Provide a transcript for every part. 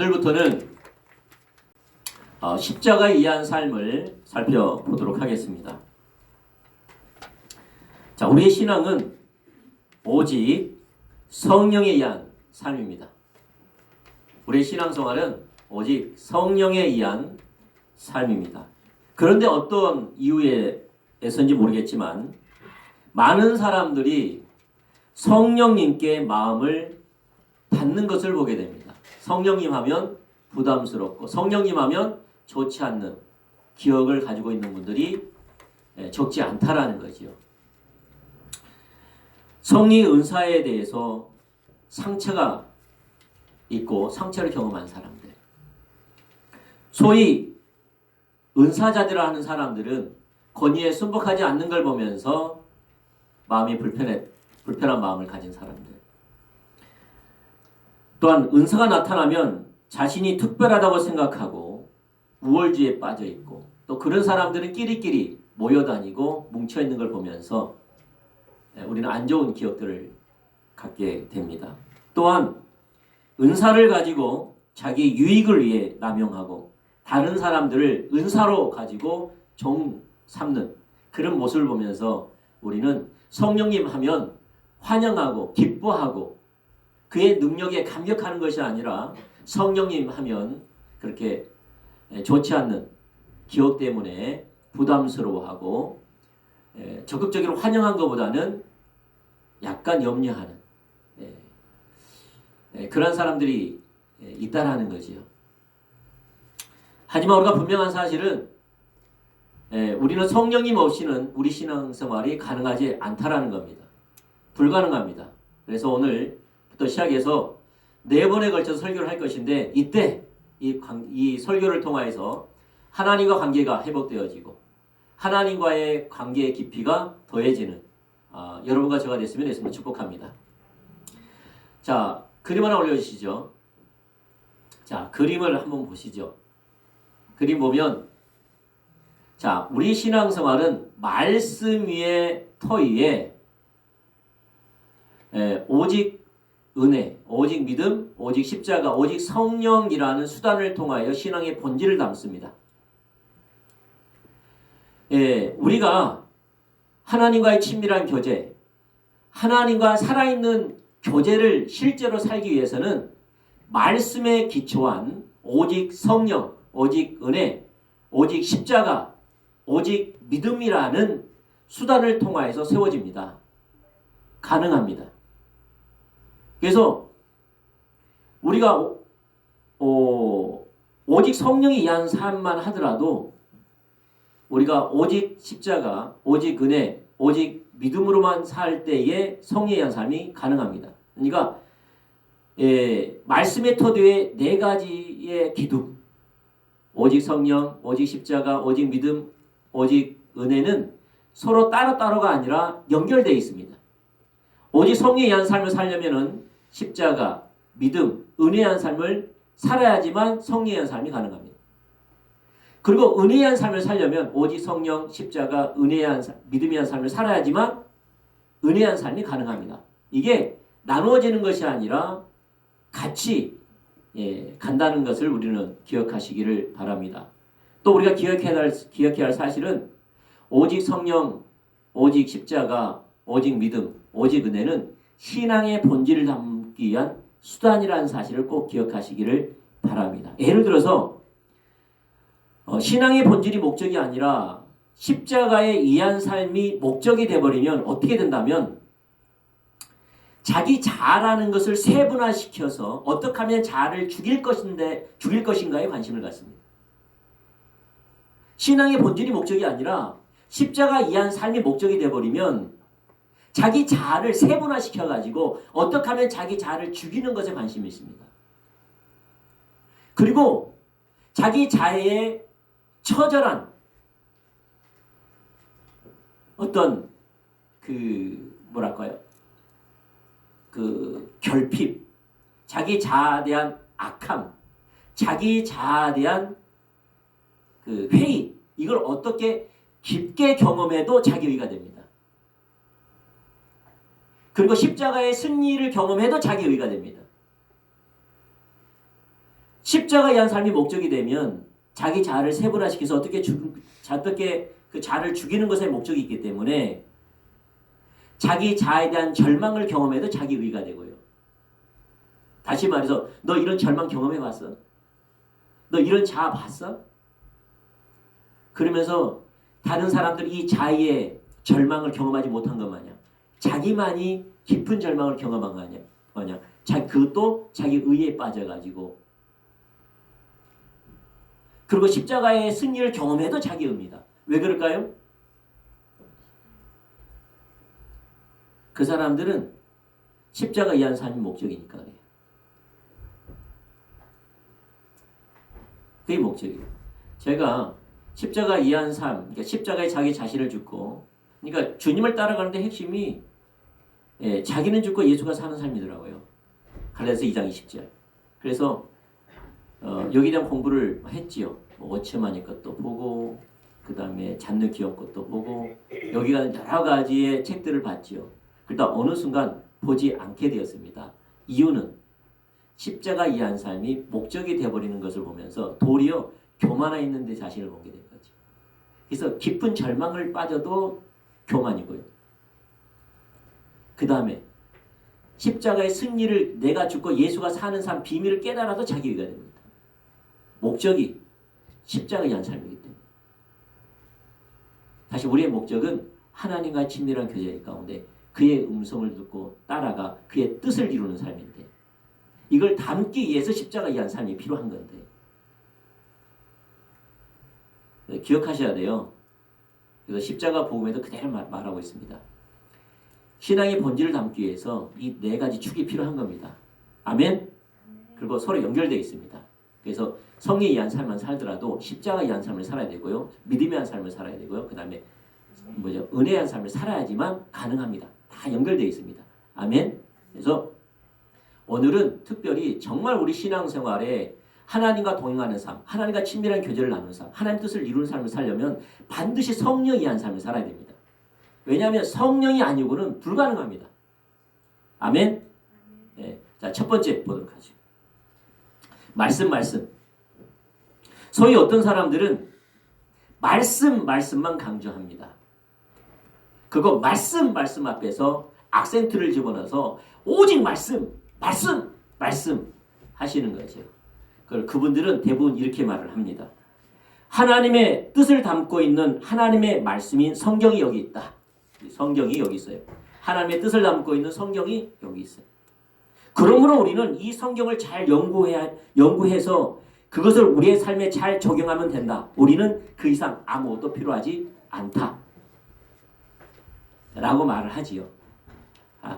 오늘부터는 십자가에 의한 삶을 살펴보도록 하겠습니다. 자, 우리의 신앙은 오직 성령에 의한 삶입니다. 우리의 신앙생활은 오직 성령에 의한 삶입니다. 그런데 어떤 이유에서인지 모르겠지만 많은 사람들이 성령님께 마음을 닫는 것을 보게 됩니다. 성령님 하면 부담스럽고 성령님 하면 좋지 않는 기억을 가지고 있는 분들이 적지 않다라는 거지요. 성령의 은사에 대해서 상처가 있고 상처를 경험한 사람들, 소위 은사자들을 하는 사람들은 권위에 순복하지 않는 걸 보면서 마음이 불편한 마음을 가진 사람들, 또한 은사가 나타나면 자신이 특별하다고 생각하고 우월주의에 빠져 있고, 또 그런 사람들은 끼리끼리 모여다니고 뭉쳐있는 걸 보면서 우리는 안 좋은 기억들을 갖게 됩니다. 또한 은사를 가지고 자기 유익을 위해 남용하고 다른 사람들을 은사로 가지고 종 삼는 그런 모습을 보면서 우리는 성령님 하면 환영하고 기뻐하고 그의 능력에 감격하는 것이 아니라 성령님 하면 그렇게 좋지 않는 기억 때문에 부담스러워하고 적극적으로 환영한 것보다는 약간 염려하는 그런 사람들이 있다라는 거지요. 하지만 우리가 분명한 사실은 우리는 성령님 없이는 우리 신앙생활이 가능하지 않다라는 겁니다. 불가능합니다. 그래서 오늘부터 시작해서 4번에 걸쳐서 설교를 할 것인데, 이때 이 설교를 통하여서 하나님과 관계가 회복되어지고 하나님과의 관계의 깊이가 더해지는 여러분과 제가 됐으면 했으면 축복합니다. 자, 그림 하나 올려주시죠. 자, 그림을 한번 보시죠. 그림 보면, 자, 우리 신앙생활은 말씀 위에 터 위에 오직 은혜, 오직 믿음, 오직 십자가, 오직 성령이라는 수단을 통하여 신앙의 본질을 담습니다. 우리가 하나님과의 친밀한 교제, 하나님과 살아있는 교제를 실제로 살기 위해서는 말씀에 기초한 오직 성령, 오직 은혜, 오직 십자가, 오직 믿음이라는 수단을 통하여서 세워집니다. 가능합니다. 그래서 우리가 오직 성령에 의한 삶만 하더라도 우리가 오직 십자가, 오직 은혜, 오직 믿음으로만 살 때에 성령에 의한 삶이 가능합니다. 그러니까 말씀의 터도의 4가지의 기둥, 오직 성령, 오직 십자가, 오직 믿음, 오직 은혜는 서로 따로따로가 아니라 연결되어 있습니다. 오직 성령에 의한 삶을 살려면은 십자가, 믿음, 은혜에 의한 삶을 살아야지만 성령에 의한 삶이 가능합니다. 그리고 은혜에 의한 삶을 살려면 오직 성령, 십자가, 은혜에 의한 믿음에 의한 삶을 살아야지만 은혜에 의한 삶이 가능합니다. 이게 나누어지는 것이 아니라 같이 간다는 것을 우리는 기억하시기를 바랍니다. 또 우리가 기억해야 할 사실은 오직 성령, 오직 십자가, 오직 믿음, 오직 은혜는 신앙의 본질을 담기 위한 수단이라는 사실을 꼭 기억하시기를 바랍니다. 예를 들어서 신앙의 본질이 목적이 아니라 십자가에 의한 삶이 목적이 되어버리면 어떻게 된다면 자기 자아라는 것을 세분화시켜서 어떻게 하면 자아를 죽일 것인가에 관심을 갖습니다. 신앙의 본질이 목적이 아니라 십자가에 의한 삶이 목적이 되어버리면 자기 자아를 세분화시켜가지고 어떻게 하면 자기 자아를 죽이는 것에 관심이 있습니다. 그리고 자기 자아의 처절한 어떤 결핍, 자기 자아에 대한 악함, 자기 자아에 대한 회의, 이걸 어떻게 깊게 경험해도 자기의가 됩니다. 그리고 십자가의 승리를 경험해도 자기의가 됩니다. 십자가에 의한 삶이 목적이 되면 자기 자아를 세분화시켜서 어떻게 그 자아를 죽이는 것에 목적이 있기 때문에 자기 자아에 대한 절망을 경험해도 자기 의가 되고요. 다시 말해서 너 이런 절망 경험해봤어? 너 이런 자아 봤어? 그러면서 다른 사람들이 이 자아의 절망을 경험하지 못한 것 마냥 자기만이 깊은 절망을 경험한 거 아니야? 그것도 자기 의에 빠져가지고 그리고 십자가의 승리를 경험해도 자기 의입니다. 왜 그럴까요? 그 사람들은 십자가에 의한 삶이 목적이니까 그래요. 그게 목적이에요. 제가 십자가에 의한 삶, 그러니까 십자가에 자기 자신을 죽고, 그러니까 주님을 따라가는데 핵심이 자기는 죽고 예수가 사는 삶이더라고요. 갈라디아서 2장 20절. 그래서 여기에 대한 공부를 했지요. 워치마니 것도 보고, 그 다음에 잔느 기업 것도 보고, 여기가 여러 가지의 책들을 봤지요. 그러다 어느 순간 보지 않게 되었습니다. 이유는 십자가에 의한 삶이 목적이 되어버리는 것을 보면서 도리어 교만해 있는 데 자신을 보게 된 거죠. 그래서 깊은 절망을 빠져도 교만이고요. 그 다음에 십자가의 승리를 내가 죽고 예수가 사는 삶 비밀을 깨달아도 자기의가 됩니다. 목적이 십자가에 의한 삶이기 때문에. 다시 우리의 목적은 하나님과의 친밀한 교제 가운데 그의 음성을 듣고 따라가 그의 뜻을 이루는 삶인데 이걸 담기 위해서 십자가에 의한 삶이 필요한 건데 기억하셔야 돼요. 그래서 십자가 복음에도 그대로 말하고 있습니다. 신앙의 본질을 담기 위해서 이 네 가지 축이 필요한 겁니다. 아멘? 그리고 서로 연결되어 있습니다. 그래서 성령에 의한 삶만 살더라도 십자가에 의한 삶을 살아야 되고요. 믿음에 의한 삶을 살아야 되고요. 그 다음에 은혜에 의한 삶을 살아야지만 가능합니다. 다 연결되어 있습니다. 아멘? 그래서 오늘은 특별히 정말 우리 신앙생활에 하나님과 동행하는 삶, 하나님과 친밀한 교제를 나누는 삶, 하나님 뜻을 이루는 삶을 살려면 반드시 성령에 의한 삶을 살아야 됩니다. 왜냐하면 성령이 아니고는 불가능합니다. 아멘? 네. 자, 첫 번째 보도록 하죠. 말씀. 소위 어떤 사람들은 말씀만 강조합니다. 그거 말씀 앞에서 악센트를 집어넣어서 오직 말씀 하시는 거죠. 그분들은 대부분 이렇게 말을 합니다. 하나님의 뜻을 담고 있는 하나님의 말씀인 성경이 여기 있다. 성경이 여기 있어요. 하나님의 뜻을 담고 있는 성경이 여기 있어요. 그러므로 우리는 이 성경을 잘 연구해서 그것을 우리의 삶에 잘 적용하면 된다. 우리는 그 이상 아무것도 필요하지 않다. 라고 말을 하지요.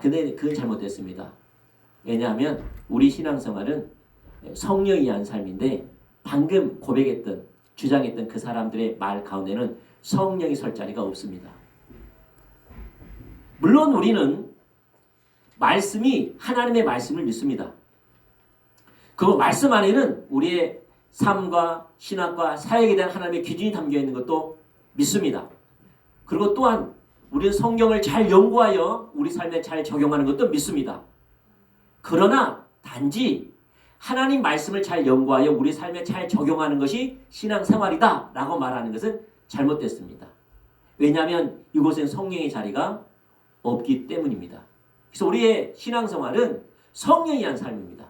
근데 그건 잘못됐습니다. 왜냐하면 우리 신앙생활은 성령에 의한 삶인데 방금 고백했던 주장했던 그 사람들의 말 가운데는 성령이 설 자리가 없습니다. 물론 우리는 말씀이 하나님의 말씀을 믿습니다. 그 말씀 안에는 우리의 삶과 신학과 사역에 대한 하나님의 기준이 담겨 있는 것도 믿습니다. 그리고 또한 우리는 성경을 잘 연구하여 우리 삶에 잘 적용하는 것도 믿습니다. 그러나 단지 하나님 말씀을 잘 연구하여 우리 삶에 잘 적용하는 것이 신앙생활이다 라고 말하는 것은 잘못됐습니다. 왜냐하면 이곳엔 성령의 자리가 없기 때문입니다. 그래서 우리의 신앙생활은 성령에 의한 삶입니다.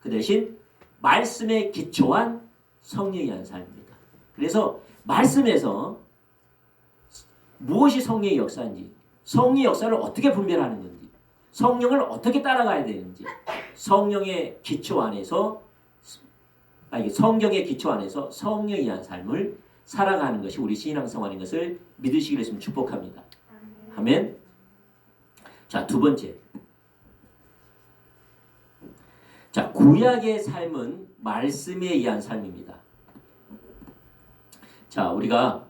그 대신 말씀에 기초한 성령에 의한 삶입니다. 그래서 말씀에서 무엇이 성령의 역사인지, 성령의 역사를 어떻게 분별하는 건지, 성령을 어떻게 따라가야 되는지, 성령의 기초 안에서 성경의 기초 안에서 성령에 의한 삶을 살아가는 것이 우리 신앙생활인 것을 믿으시기를 했으면 축복합니다. 아멘. 자, 두 번째. 자, 구약의 삶은 말씀에 의한 삶입니다. 자, 우리가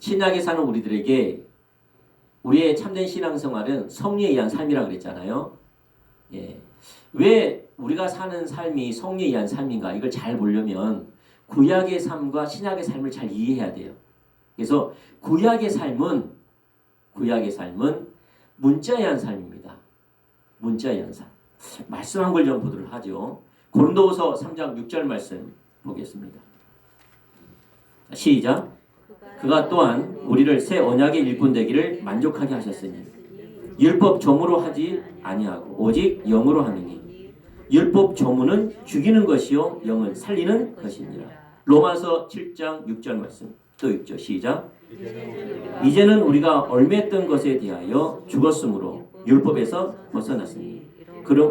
신약에 사는 우리들에게 우리의 참된 신앙생활은 성령에 의한 삶이라고 그랬잖아요. 예. 왜 우리가 사는 삶이 성령에 의한 삶인가? 이걸 잘 보려면 구약의 삶과 신약의 삶을 잘 이해해야 돼요. 그래서 구약의 삶은 문자에 의한 삶입니다. 문자에 의한 삶. 말씀 한 걸 좀 보도록 하죠. 고린도후서 3장 6절 말씀 보겠습니다. 시작. 그가 또한 우리를 새 언약의 일꾼 되기를 만족하게 하셨으니 율법 조무로 하지 아니하고 오직 영으로 하느니 율법 조무는 죽이는 것이요 영은 살리는 것이니라. 로마서 7장 6절 말씀 또 읽죠. 시작. 이제는 우리가 얽매였던 것에 대하여 죽었으므로 율법에서 벗어났으니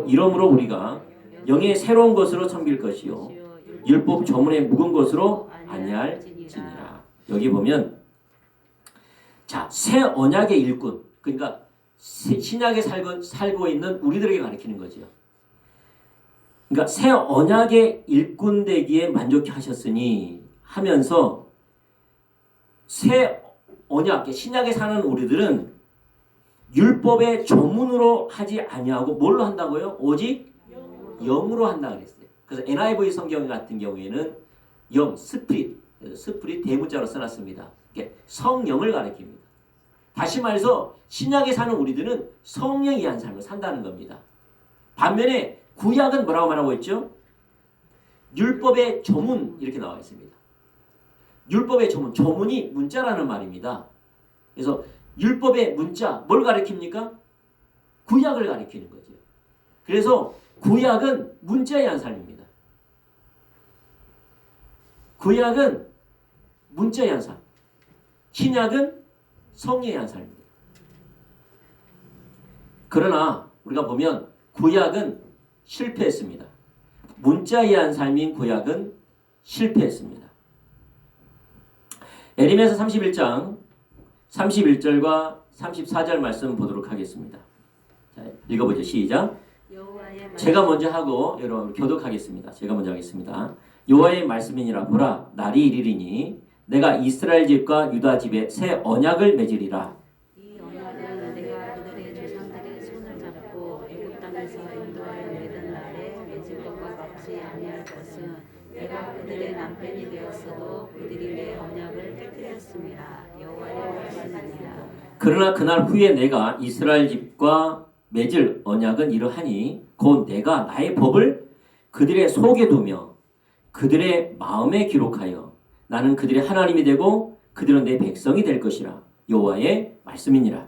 이러므로 우리가 영의 새로운 것으로 섬길 것이요 율법 조문의 묵은 것으로 아니할지니라. 여기 보면 자, 새 언약의 일꾼, 그러니까 신약에 살고 있는 우리들에게 가르치는 거죠. 그러니까 새 언약의 일꾼 되기에 만족하셨으니 하면서 새 언약, 신약에 사는 우리들은 율법의 조문으로 하지 아니하고 뭘로 한다고요? 오직 영으로 한다 그랬어요. 그래서 NIV 성경 같은 경우에는 영, 스피릿 대문자로 써놨습니다. 성령을 가리킵니다. 다시 말해서 신약에 사는 우리들은 성령이 한 삶을 산다는 겁니다. 반면에 구약은 뭐라고 말하고 있죠? 율법의 조문 이렇게 나와 있습니다. 율법의 조문, 조문이 문자라는 말입니다. 그래서 율법의 문자 뭘 가리킵니까? 구약을 가리키는 거죠. 그래서 구약은 문자의 한 삶입니다. 구약은 문자의 한 삶, 신약은 성령의 한 삶입니다. 그러나 우리가 보면 구약은 실패했습니다. 문자의 한 삶인 구약은 실패했습니다. 에레미야서 31장 31절과 34절 말씀 보도록 하겠습니다. 자, 읽어보죠. 시작. 제가 먼저 하고 여러분 교독하겠습니다. 제가 먼저 하겠습니다. 여호와의 말씀이니라. 보라, 날이 이르리니 내가 이스라엘 집과 유다 집에 새 언약을 맺으리라. 이 언약은 내가 그들의 조상들의 손을 잡고 애굽 땅에서 인도하여 내던 날에 맺을 것과 같지 아니할 것은 내가 그들의 남편이 되었어도 그들이 내 언약을 깨뜨렸습니다. 여호와의 말씀이니라. 그러나 그날 후에 내가 이스라엘 집과 맺을 언약은 이러하니 곧 내가 나의 법을 그들의 속에 두며 그들의 마음에 기록하여 나는 그들의 하나님이 되고 그들은 내 백성이 될 것이라. 여호와의 말씀이니라.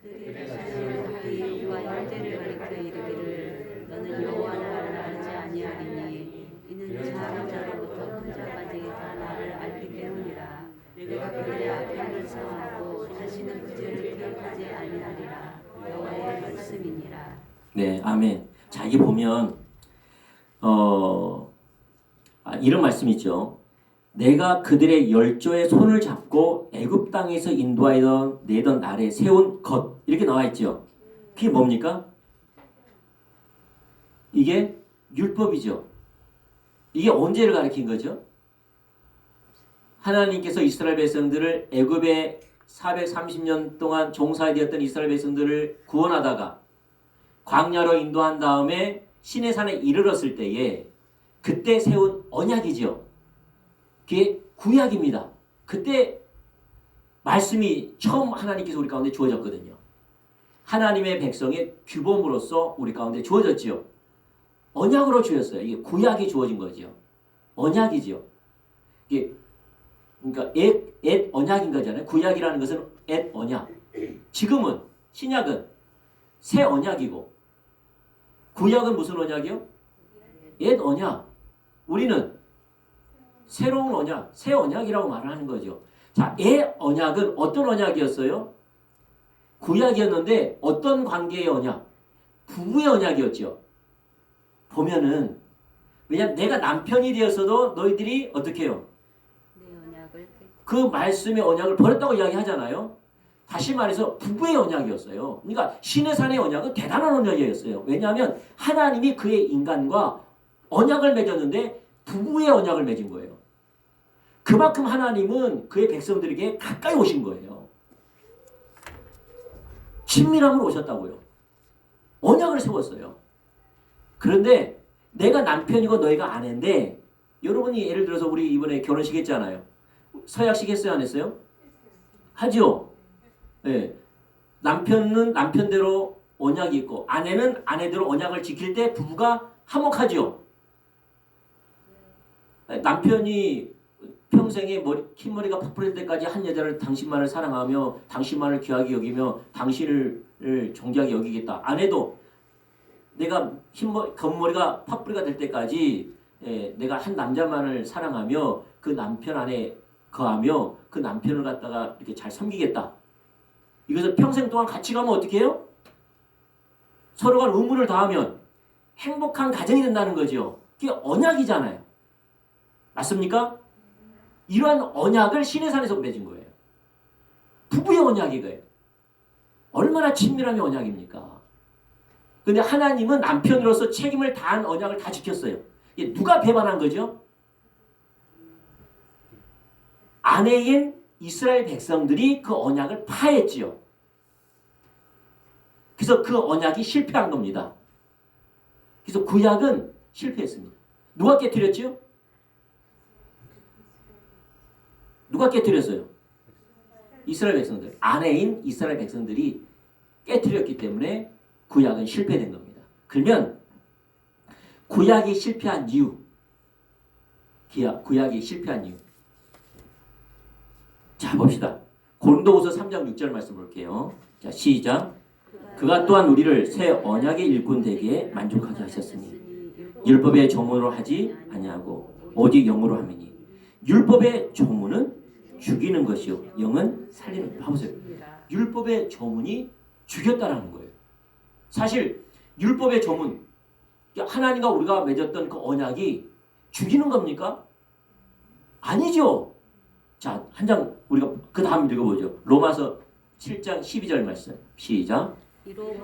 그들의 자손이 이와 형제를 가리켜 이르기를 너는 여호와를 알지 아니하리니 이는 작은 자로부터 큰 자까지 다 나를 알기 때문이라. 내가 그들의 악행을 사하고 다시는 그 죄를 기억하지 아니하리라. 여호와의 말씀이니라. 네, 아멘. 자, 이게 보면 이런 말씀이 있죠. 내가 그들의 열조의 손을 잡고 애굽 땅에서 인도하여 내던 날에 세운 것 이렇게 나와 있죠. 그게 뭡니까? 이게 율법이죠. 이게 언제를 가리킨 거죠? 하나님께서 이스라엘 백성들을 애굽에 430년 동안 종살이되었던 이스라엘 백성들을 구원하다가 광야로 인도한 다음에 시내산에 이르렀을 때에 그때 세운 언약이죠. 그게 구약입니다. 그때 말씀이 처음 하나님께서 우리 가운데 주어졌거든요. 하나님의 백성의 규범으로서 우리 가운데 주어졌지요. 언약으로 주었어요. 이게 구약이 주어진 거죠. 언약이죠. 이게 그러니까 옛 언약인 거잖아요. 구약이라는 것은 옛 언약. 지금은 신약은 새 언약이고 구약은 무슨 언약이요? 옛 언약. 우리는 새로운 언약, 새 언약이라고 말을 하는 거죠. 자, 옛 언약은 어떤 언약이었어요? 구약이었는데 어떤 관계의 언약? 부부의 언약이었죠. 보면은 왜냐면 내가 남편이 되었어도 너희들이 어떻게 해요? 그 말씀의 언약을 버렸다고 이야기하잖아요. 다시 말해서 부부의 언약이었어요. 그러니까 시내산의 언약은 대단한 언약이었어요. 왜냐하면 하나님이 그의 인간과 언약을 맺었는데 부부의 언약을 맺은 거예요. 그만큼 하나님은 그의 백성들에게 가까이 오신 거예요. 친밀함으로 오셨다고요. 언약을 세웠어요. 그런데 내가 남편이고 너희가 아내인데 여러분이 예를 들어서 우리 이번에 결혼식 했잖아요. 서약식 했어요? 안 했어요? 하죠. 네. 남편은 남편대로 언약이 있고 아내는 아내대로 언약을 지킬 때 부부가 화목하죠. 남편이 평생에 흰머리가 파뿌릴 때까지 한 여자를 당신만을 사랑하며 당신만을 귀하게 여기며 당신을 존귀하게 여기겠다. 아내도 내가 검머리가 파뿌리가 될 때까지 내가 한 남자만을 사랑하며 그 남편 안에 거하며 그 남편을 갖다가 이렇게 잘 섬기겠다. 이것을 평생 동안 같이 가면 어떻게 해요? 서로가 의무를 다하면 행복한 가정이 된다는 거죠. 그게 언약이잖아요. 맞습니까? 이러한 언약을 시내산에서 맺은 거예요. 부부의 언약이거예요. 얼마나 친밀함의 언약입니까? 근데 하나님은 남편으로서 책임을 다한 언약을 다 지켰어요. 이게 누가 배반한 거죠? 아내인 이스라엘 백성들이 그 언약을 파했지요. 그래서 그 언약이 실패한 겁니다. 그래서 구약은 실패했습니다. 누가 깨뜨렸지요? 누가 깨뜨렸어요? 이스라엘 백성들. 아내인 이스라엘 백성들이 깨뜨렸기 때문에 구약은 실패된 겁니다. 그러면 구약이 실패한 이유. 구약이 실패한 이유. 자, 봅시다. 고린도후서 3장 6절 말씀 볼게요. 자, 시작. 그가 또한 우리를 새 언약의 일꾼 되기에 만족하게 하셨으니 율법의 조문으로 하지 아니하고 오직 영으로 함이니 율법의 조문은 죽이는 것이요 영은 살리는 것. 봐보세요. 율법의 조문이 죽였다라는 거예요. 사실 율법의 조문, 하나님과 우리가 맺었던 그 언약이 죽이는 겁니까? 아니죠. 자, 한 장 우리가 그 다음 읽어보죠. 로마서 7장 12절 말씀. 시작.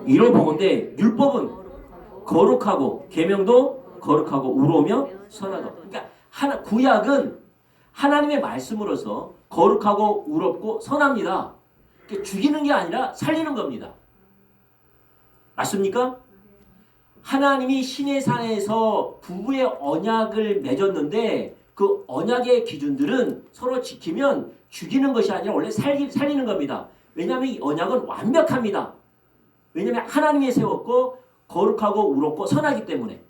이로 보건대 율법은 거룩하고 계명도 거룩하고 의로우며 선하다. 그러니까 구약은 하나님의 말씀으로서 거룩하고 의롭고 선합니다. 죽이는 게 아니라 살리는 겁니다. 맞습니까? 하나님이 시내산에서 부부의 언약을 맺었는데 그 언약의 기준들은 서로 지키면 죽이는 것이 아니라 원래 살리는 겁니다. 왜냐하면 이 언약은 완벽합니다. 왜냐하면 하나님이 세웠고 거룩하고 의롭고 선하기 때문에.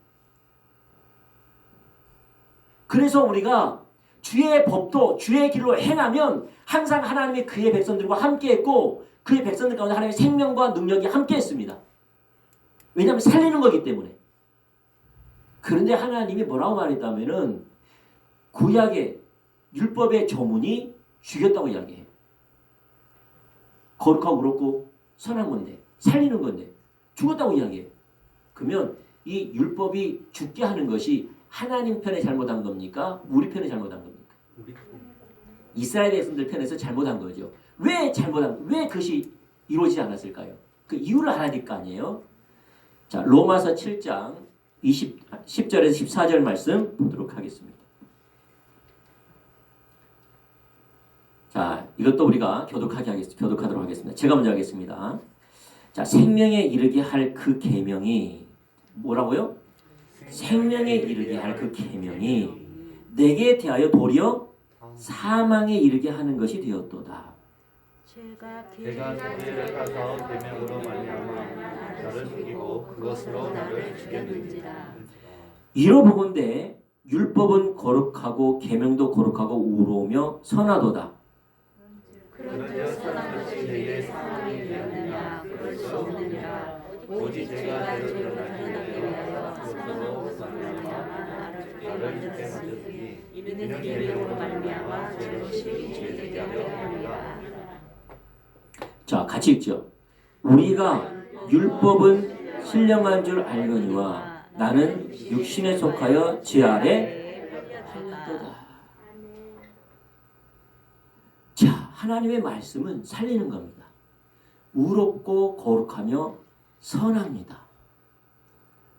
그래서 우리가 주의 법도 주의 길로 행하면 항상 하나님이 그의 백성들과 함께했고 그의 백성들 가운데 하나님의 생명과 능력이 함께했습니다. 왜냐하면 살리는 거기 때문에. 그런데 하나님이 뭐라고 말했다면은 구약의 율법의 조문이 죽였다고 이야기해요. 거룩하고 의롭고 선한 건데 살리는 건데 죽었다고 이야기해요. 그러면 이 율법이 죽게 하는 것이 하나님 편에 잘못한 겁니까? 우리 편에 잘못한 겁니까? 이스라엘 백성들 편에서 잘못한 거죠. 왜 그것이 이루어지지 않았을까요? 그 이유를 알아야 될 거 아니에요? 자, 로마서 7장 10절에서 14절 말씀 보도록 하겠습니다. 자, 이것도 우리가 교독하도록 하겠습니다. 제가 먼저 하겠습니다. 자, 생명에 이르게 할 그 계명이 뭐라고요? 생명에 이르게 할 그 계명이 내게 대하여 도리어 사망에 이르게 하는 것이 되었도다. 제가 죄를 가서 계명으로 말미암아 나를 죽이고 그것으로 나를 죽였는지라. 이로 보건대 율법은 거룩하고 계명도 거룩하고 의로우며 선하도다. 그런즉 선한 것이 내게 사망이 되었느냐? 그럴 수 없느니라. 오직 죄가 내게 드러나기 위하여 그것으로 말미암아 나를 죽게 만들었으니 이는 계명으로 말미암아 죄로 심히 죄되게 하려 함이라. 자, 같이 읽죠. 우리가 율법은 신령한 줄 알거니와 나는 육신에 속하여 죄 아래 있도다. 자, 하나님의 말씀은 살리는 겁니다. 의롭고 거룩하며 선합니다.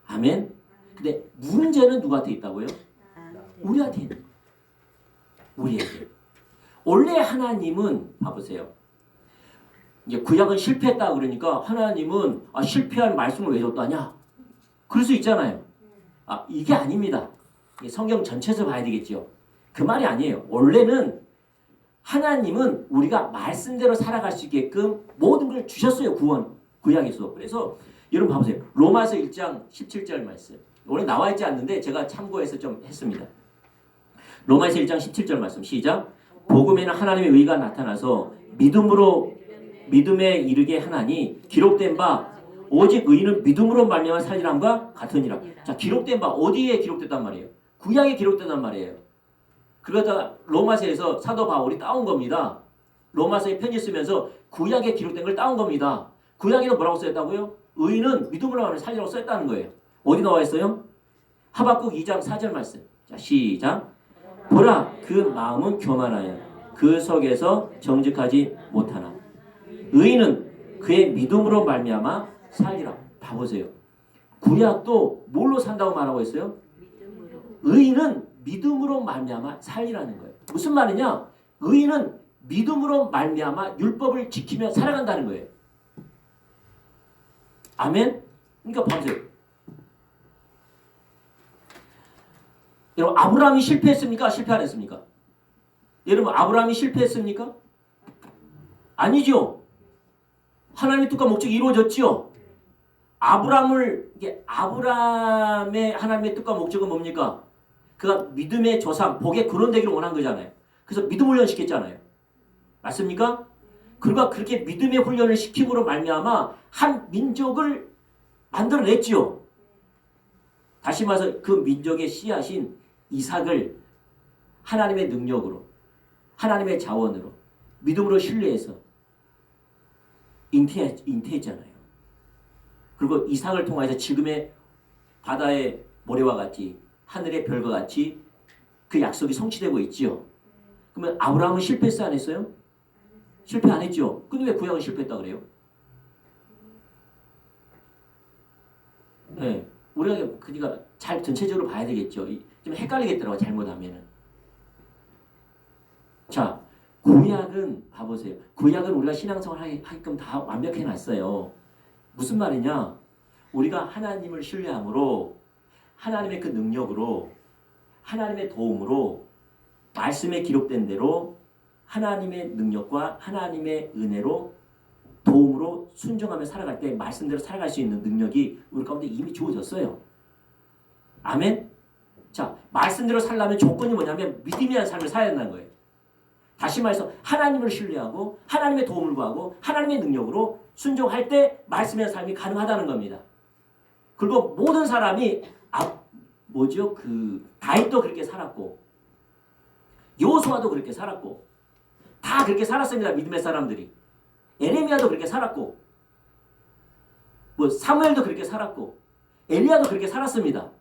아멘. 근데 문제는 누구한테 있다고요? 우리한테 있는 거예요. 우리에게. 원래 하나님은 봐보세요. 이제 구약은 실패했다 그러니까 하나님은 실패한 말씀을 왜 줬다냐? 그럴 수 있잖아요. 이게 아닙니다. 성경 전체에서 봐야 되겠죠. 그 말이 아니에요. 원래는 하나님은 우리가 말씀대로 살아갈 수 있게끔 모든 걸 주셨어요. 구약에서. 그래서 여러분 봐보세요. 로마서 1장 17절 말씀. 원래 나와 있지 않는데 제가 참고해서 좀 했습니다. 로마서 1장 17절 말씀 시작. 복음에는 하나님의 의가 나타나서 믿음에 이르게 하나니 기록된 바 오직 의인은 믿음으로 말미암아 살리람과 같으니라. 자, 기록된 바 어디에 기록됐단 말이에요? 구약에 기록됐단 말이에요. 그러다가 로마서에서 사도 바울이 따온 겁니다. 로마서에 편지 쓰면서 구약에 기록된 걸 따온 겁니다. 구약에는 뭐라고 써있다고요? 의인은 믿음으로 말미암아 살리라고 써있다는 거예요. 어디 나와 있어요? 하박국 2장 4절 말씀. 자, 시작. 보라, 그 마음은 교만하여 그 속에서 정직하지 못하나 의인은 그의 믿음으로 말미암아 살리라. 봐보세요. 구약도 뭘로 산다고 말하고 있어요? 의인은 믿음으로 말미암아 살리라는 거예요. 무슨 말이냐? 의인은 믿음으로 말미암아 율법을 지키며 살아간다는 거예요. 아멘? 그러니까 봐보세요. 여러분, 아브라함이 실패했습니까? 실패 안 했습니까? 여러분, 아브라함이 실패했습니까? 아니죠. 하나님의 뜻과 목적이 이루어졌지요. 아브라함의 하나님의 뜻과 목적은 뭡니까? 그가 믿음의 조상, 복의 근원 되기를 원한 거잖아요. 그래서 믿음 훈련 시켰잖아요. 맞습니까? 그가 그렇게 믿음의 훈련을 시킴으로 말미암아 한 민족을 만들어냈지요. 다시 말해서 그 민족의 씨앗인 이삭을 하나님의 능력으로, 하나님의 자원으로, 믿음으로 신뢰해서 잉태했잖아요. 그리고 이삭을 통해서 지금의 바다의 모래와 같이 하늘의 별과 같이 그 약속이 성취되고 있지요. 그러면 아브라함은 실패했어 안 했어요? 실패 안 했죠. 근데 왜 구약은 실패했다 그래요? 네, 우리가 그러니까 잘 전체적으로 봐야 되겠죠. 좀 헷갈리겠더라고 잘못하면은. 자, 구약은 봐보세요. 구약은 우리가 신앙생활 하게끔 다 완벽해 놨어요. 무슨 말이냐? 우리가 하나님을 신뢰함으로 하나님의 그 능력으로 하나님의 도움으로 말씀에 기록된 대로 하나님의 능력과 하나님의 은혜로 도움으로 순종하며 살아갈 때 말씀대로 살아갈 수 있는 능력이 우리 가운데 이미 주어졌어요. 아멘? 자, 말씀대로 살려면 조건이 뭐냐면 믿음이라는 삶을 살아야 된다는 거예요. 다시 말해서 하나님을 신뢰하고 하나님의 도움을 구하고 하나님의 능력으로 순종할 때 말씀의 삶이 가능하다는 겁니다. 그리고 모든 사람이 다윗도 그렇게 살았고 여호수아도 그렇게 살았고 다 그렇게 살았습니다. 믿음의 사람들이. 에레미야도 그렇게 살았고 사무엘도 그렇게 살았고 엘리야도 그렇게 살았습니다.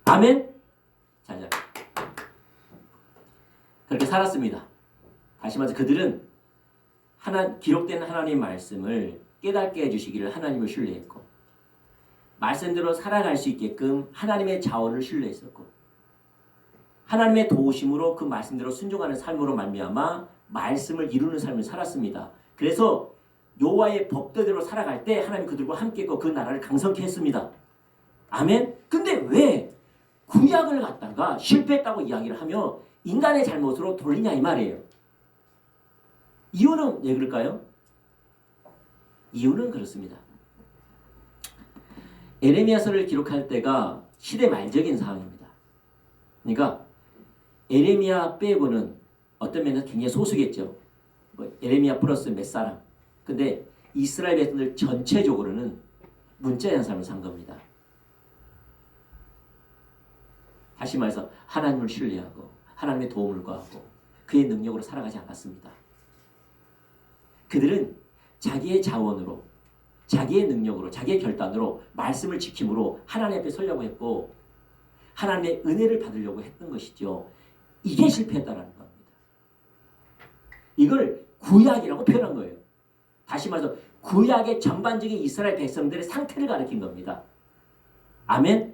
아멘? 자. 그렇게 살았습니다. 다시 말해서 그들은 기록된 하나님의 말씀을 깨닫게 해주시기를 하나님을 신뢰했고 말씀대로 살아갈 수 있게끔 하나님의 자원을 신뢰했었고 하나님의 도우심으로 그 말씀대로 순종하는 삶으로 말미암아 말씀을 이루는 삶을 살았습니다. 그래서 여호와의 법대로 살아갈 때 하나님 그들과 함께했고 그 나라를 강성케 했습니다. 아멘? 근데 왜 구약을 갖다가 실패했다고 이야기를 하며 인간의 잘못으로 돌리냐 이 말이에요. 이유는 왜 그럴까요? 이유는 그렇습니다. 에레미야서를 기록할 때가 시대 말적인 상황입니다. 그러니까 에레미야 빼고는 어떤 면에서 굉장히 소수겠죠. 에레미야 플러스 몇 사람. 근데 이스라엘 백성들 전체적으로는 문자의 삶을 산 겁니다. 다시 말해서 하나님을 신뢰하고 하나님의 도움을 구하고 그의 능력으로 살아가지 않았습니다. 그들은 자기의 자원으로 자기의 능력으로 자기의 결단으로 말씀을 지킴으로 하나님 앞에 서려고 했고 하나님의 은혜를 받으려고 했던 것이죠. 이게 실패했다라는 겁니다. 이걸 구약이라고 표현한 거예요. 다시 말해서 구약의 전반적인 이스라엘 백성들의 상태를 가리킨 겁니다. 아멘?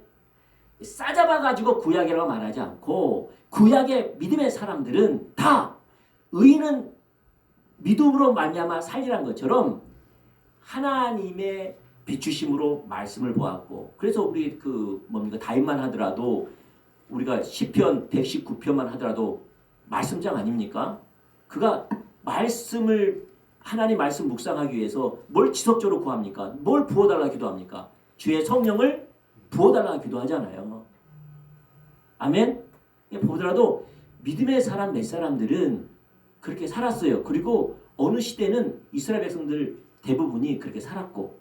싸잡아가지고 구약이라고 말하지 않고 구약의 믿음의 사람들은 다 의인은 믿음으로 말미암아 살리란 것처럼 하나님의 비추심으로 말씀을 보았고 그래서 우리 다윗만 하더라도 우리가 시편 119편만 하더라도 말씀장 아닙니까? 그가 하나님 말씀 묵상하기 위해서 뭘 지속적으로 구합니까? 뭘 부어달라 기도합니까? 주의 성령을 부어달라 기도하잖아요. 아멘? 보더라도 믿음의 사람 몇 사람들은 그렇게 살았어요. 그리고 어느 시대는 이스라엘 백성들 대부분이 그렇게 살았고,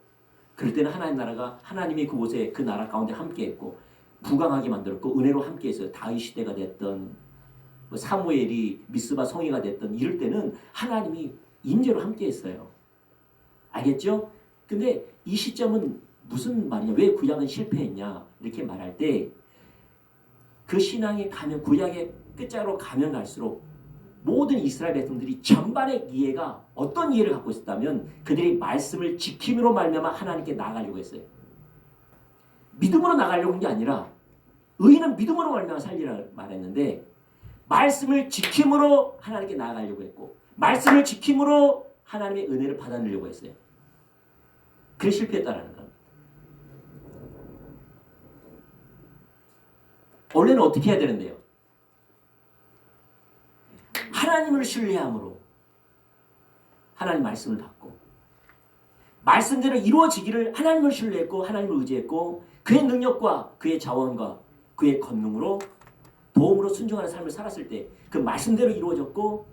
그럴 때는 하나님 나라가 하나님이 그곳에 그 나라 가운데 함께했고 부강하게 만들었고 은혜로 함께했어요. 다윗 시대가 됐던 사무엘이 미스바 성의가 됐던 이럴 때는 하나님이 임재로 함께했어요. 알겠죠? 근데 이 시점은 무슨 말이냐? 왜 구약은 실패했냐? 이렇게 말할 때 그 신앙이 가면 구약의 끝자로 가면 갈수록 모든 이스라엘 백성들이 전반의 이해가 어떤 이해를 갖고 있었다면 그들이 말씀을 지킴으로 말미암아 하나님께 나아가려고 했어요. 믿음으로 나가려고 한 게 아니라 의인은 믿음으로 말미암아 살리라 말했는데 말씀을 지킴으로 하나님께 나아가려고 했고 말씀을 지킴으로 하나님의 은혜를 받아내려고 했어요. 그래 실패했다라는 겁니다. 원래는 어떻게 해야 되는데요? 하나님을 신뢰함으로 하나님 말씀을 받고 말씀대로 이루어지기를 하나님을 신뢰했고 하나님을 의지했고 그의 능력과 그의 자원과 그의 권능으로 도움으로 순종하는 삶을 살았을 때 그 말씀대로 이루어졌고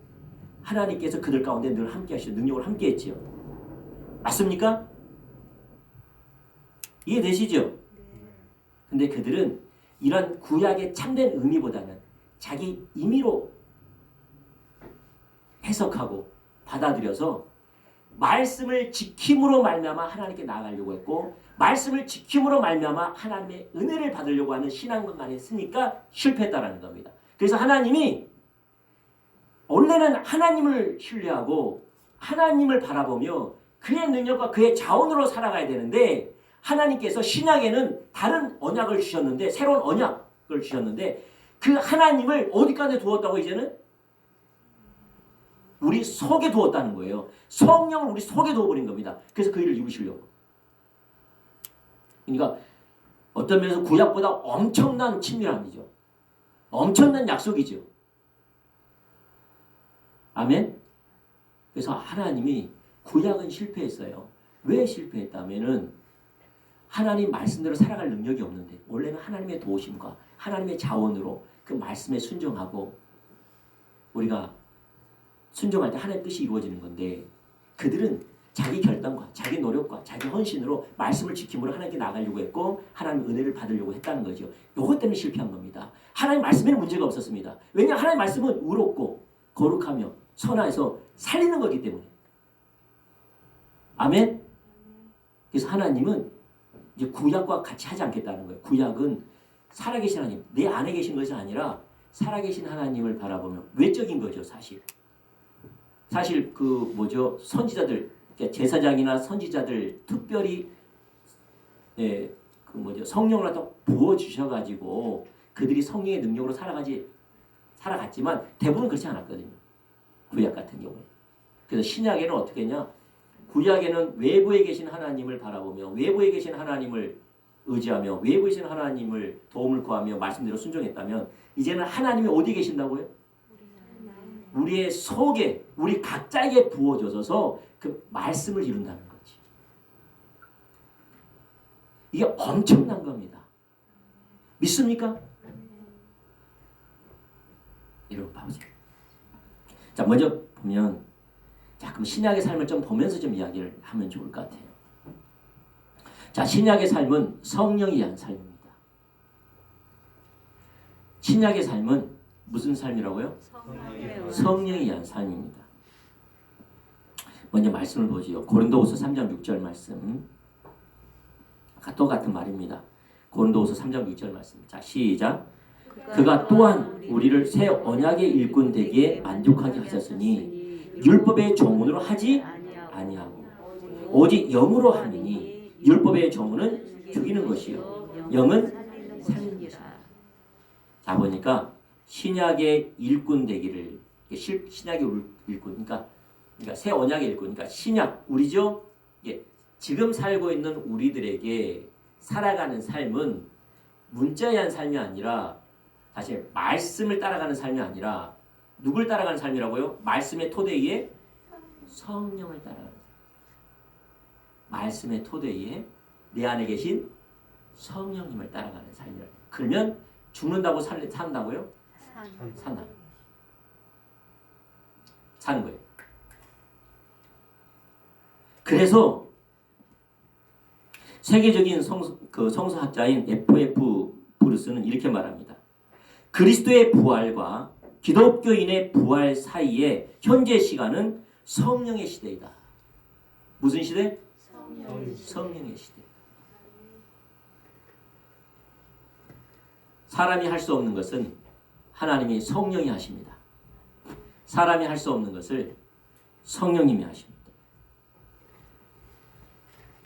하나님께서 그들 가운데 늘 함께 하시는 능력을 함께 했지요. 맞습니까? 이해되시죠? 근데 그들은 이런 구약의 참된 의미보다는 자기 임의로 해석하고 받아들여서 말씀을 지킴으로 말미암아 하나님께 나아가려고 했고 말씀을 지킴으로 말미암아 하나님의 은혜를 받으려고 하는 신앙관만 했으니까 실패했다라는 겁니다. 그래서 하나님이 원래는 하나님을 신뢰하고 하나님을 바라보며 그의 능력과 그의 자원으로 살아가야 되는데 하나님께서 신약에는 다른 언약을 주셨는데 새로운 언약을 주셨는데 그 하나님을 어디까지 두었다고 이제는? 우리 속에 두었다는 거예요. 성령을 우리 속에 두어버린 겁니다. 그래서 그 일을 이루시려고. 그러니까 어떤 면에서 구약보다 엄청난 친밀함이죠. 엄청난 약속이죠. 아멘? 그래서 하나님이 구약은 실패했어요. 왜 실패했다면은 하나님 말씀대로 살아갈 능력이 없는데 원래는 하나님의 도우심과 하나님의 자원으로 그 말씀에 순종하고 우리가 순종할 때 하나님의 뜻이 이루어지는 건데 그들은 자기 결단과 자기 노력과 자기 헌신으로 말씀을 지킴으로 하나님께 나가려고 했고 하나님의 은혜를 받으려고 했다는 거죠. 이것 때문에 실패한 겁니다. 하나님 말씀에는 문제가 없었습니다. 왜냐하면 하나님 말씀은 의롭고 거룩하며 선하여서 살리는 거기 때문에. 아멘? 그래서 하나님은 이제 구약과 같이 하지 않겠다는 거예요. 구약은 살아계신 하나님, 내 안에 계신 것이 아니라 살아계신 하나님을 바라보며 외적인 거죠, 사실. 사실 선지자들, 제사장이나 선지자들 특별히 성령을 갖다 부어 주셔가지고 그들이 성령의 능력으로 살아갔지만 대부분 그렇지 않았거든요. 구약 같은 경우에. 그래서 신약에는 어떻게 했냐? 구약에는 외부에 계신 하나님을 바라보며 외부에 계신 하나님을 의지하며 외부에 계신 하나님을 도움을 구하며 말씀대로 순종했다면 이제는 하나님이 어디에 계신다고요? 우리의 속에 우리 각자에게 부어져서 그 말씀을 이룬다는 거지. 이게 엄청난 겁니다. 믿습니까? 여러분 봐보세요. 자, 먼저 보면 자, 그럼 신약의 삶을 좀 보면서 좀 이야기를 하면 좋을 것 같아요. 자, 신약의 삶은 성령이 위한 삶입니다. 신약의 삶은 무슨 삶이라고요? 성령이 위한 삶입니다. 먼저 말씀을 보지요. 고린도후서 3장 6절 말씀. 똑같은 말입니다. 고린도후서 3장 6절 말씀. 자, 시작. 그가 또한 우리를 새 언약의 일꾼 되기에 만족하게 하셨으니 율법의 정언으로 하지 아니하고 오직 영으로 하느니 율법의 정언은 죽이는 것이요 영은 살리니라. 자, 보니까 신약의 일꾼 되기를 신약의 일꾼 그러니까 새 언약의 일꾼 그러니까 신약 우리죠. 지금 살고 있는 우리들에게 살아가는 삶은 문자에 의한 삶이 아니라 다시 말씀을 따라가는 삶이 아니라 누굴 따라가는 삶이라고요? 말씀의 토대 위에 성령을 따라가는 삶. 말씀의 토대 위에 내 안에 계신 성령님을 따라가는 삶이라. 그러면 죽는다고 산다고요? 사는 거예요. 그래서 세계적인 성서학자인 F.F. 브루스는 이렇게 말합니다. 그리스도의 부활과 기독교인의 부활 사이에 현재 시간은 성령의 시대이다. 무슨 시대? 성령의 시대. 사람이 할 수 없는 것은 하나님이 성령이 하십니다. 사람이 할 수 없는 것을 성령님이 하십니다.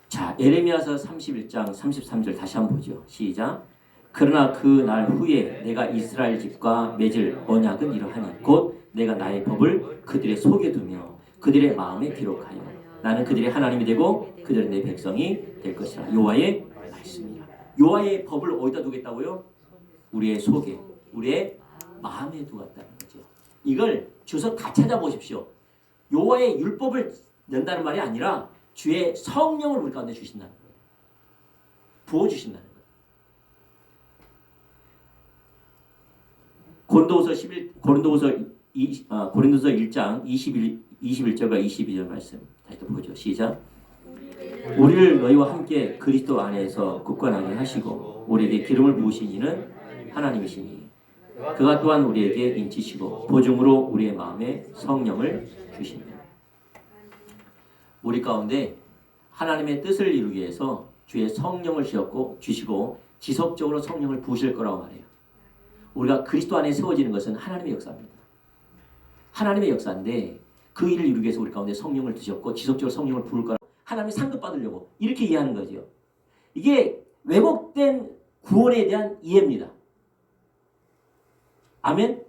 자, 에레미야서 31장 33절 다시 한번 보죠. 시작. 그러나 그 날 후에 내가 이스라엘 집과 맺을 언약은 이러하니 곧 내가 나의 법을 그들의 속에 두며 그들의 마음에 기록하여 나는 그들의 하나님이 되고 그들은 내 백성이 될 것이라. 여호와의 말씀이라. 여호와의 법을 어디다 두겠다고요? 우리의 속에, 우리의 마음에 두었다는 거죠. 이걸 주소 다 찾아보십시오. 여호와의 율법을 낸다는 말이 아니라 주의 성령을 우리 가운데 주신다는 거예요. 부어주신다는 거예요. 고린도후서 1장 21절과 22절 말씀 다시 또 보죠. 시작. 우리를 너희와 함께 그리스도 안에서 굳건하게 하시고 우리에게 기름을 부으신 이는 하나님이시니 그가 또한 우리에게 인치시고 보증으로 우리의 마음에 성령을 주신다. 우리 가운데 하나님의 뜻을 이루기 위해서 주의 성령을 주시고 지속적으로 성령을 부으실 거라고 말해요. 우리가 그리스도 안에 세워지는 것은 하나님의 역사입니다. 하나님의 역사인데 그 일을 이루기 위해서 우리 가운데 성령을 두셨고 지속적으로 성령을 부을 거라고 하나님이 상급받으려고 이렇게 이해하는 거죠. 이게 왜곡된 구원에 대한 이해입니다. 아멘?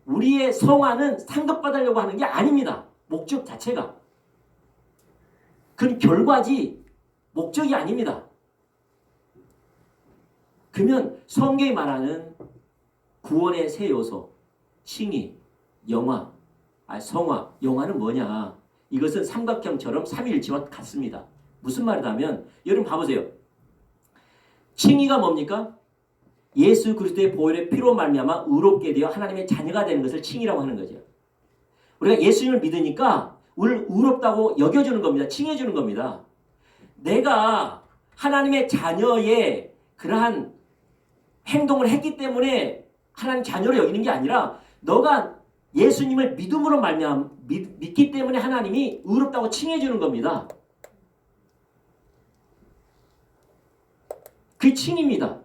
우리의 성화는 상급받으려고 하는 게 아닙니다. 목적 자체가. 그건 결과지 목적이 아닙니다. 그러면 성경이 말하는 구원의 세 요소, 칭의, 영화, 성화, 영화는 뭐냐? 이것은 삼각형처럼 삼위일체와 같습니다. 무슨 말이냐면 여러분 봐보세요. 칭의가 뭡니까? 예수 그리스도의 보혈의 피로 말미암아 의롭게 되어 하나님의 자녀가 되는 것을 칭의라고 하는 거죠. 우리가 예수님을 믿으니까 우리를 의롭다고 여겨주는 겁니다. 칭해주는 겁니다. 내가 하나님의 자녀의 그러한 행동을 했기 때문에 하나님 자녀로 여기는 게 아니라 너가 예수님을 믿음으로 믿기 때문에 하나님이 의롭다고 칭해주는 겁니다. 그게 칭입니다.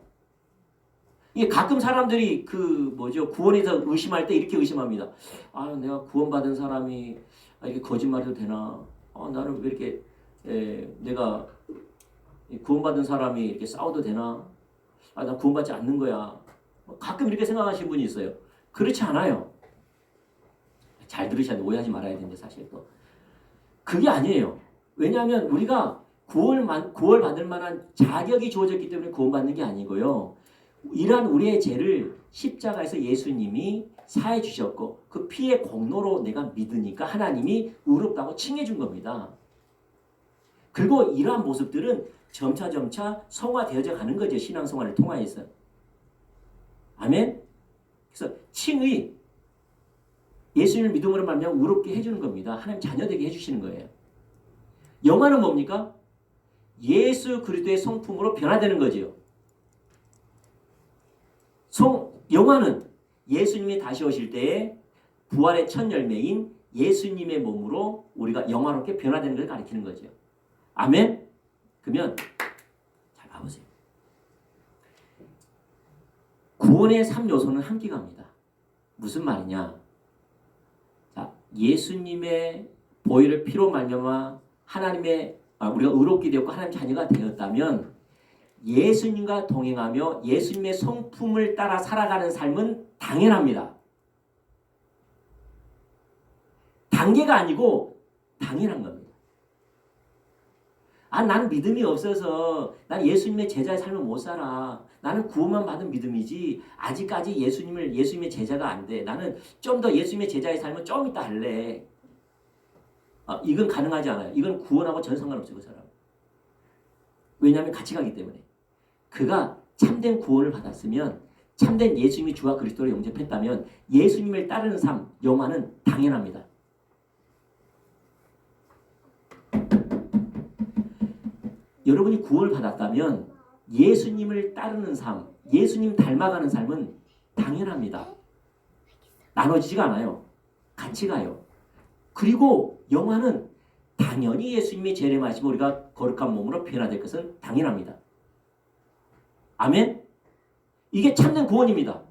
이게 가끔 사람들이 구원에서 의심할 때 이렇게 의심합니다. 내가 구원받은 사람이 이게 거짓말해도 되나? 나는 왜 이렇게 내가 구원받은 사람이 이렇게 싸워도 되나? 나 구원받지 않는 거야. 가끔 이렇게 생각하시는 분이 있어요. 그렇지 않아요. 잘 들으셔야 돼. 오해하지 말아야 되는데 사실 또 그게 아니에요. 왜냐하면 우리가 구원받을 만한 자격이 주어졌기 때문에 구원받는 게 아니고요. 이러한 우리의 죄를 십자가에서 예수님이 사해 주셨고 그 피의 공로로 내가 믿으니까 하나님이 의롭다고 칭해 준 겁니다. 그리고 이러한 모습들은 점차 성화되어져 가는 거죠. 신앙생활을 통하여서. 아멘. 그래서 칭의 예수님을 믿음으로 말미암아 의롭게 해주는 겁니다. 하나님 자녀되게 해주시는 거예요. 영화는 뭡니까? 예수 그리스도의 성품으로 변화되는 거지요. 영화는 예수님이 다시 오실 때에 부활의 첫 열매인 예수님의 몸으로 우리가 영화롭게 변화되는 걸 가리키는 거죠. 아멘? 그러면 잘 봐보세요. 구원의 3요소는 함께 갑니다. 무슨 말이냐? 자, 예수님의 보혈의 피로 말미암아 우리가 의롭게 되었고 하나님 자녀가 되었다면 예수님과 동행하며 예수님의 성품을 따라 살아가는 삶은 당연합니다. 단계가 아니고 당연한 겁니다. 나는 믿음이 없어서 난 예수님의 제자의 삶을 못 살아. 나는 구원만 받은 믿음이지 아직까지 예수님의 제자가 안 돼. 나는 좀 더 예수님의 제자의 삶을 좀 이따 할래. 이건 가능하지 않아요. 이건 구원하고 전 상관없어요. 그 사람. 왜냐하면 같이 가기 때문에. 그가 참된 구원을 받았으면 참된 예수님이 주와 그리스도를 영접했다면 예수님을 따르는 삶, 영화는 당연합니다. 여러분이 구원을 받았다면 예수님을 따르는 삶, 예수님 닮아가는 삶은 당연합니다. 나눠지지가 않아요. 같이 가요. 그리고 영화는 당연히 예수님의 재림하시고 우리가 거룩한 몸으로 변화될 것은 당연합니다. 아멘? 이게 참된 구원입니다.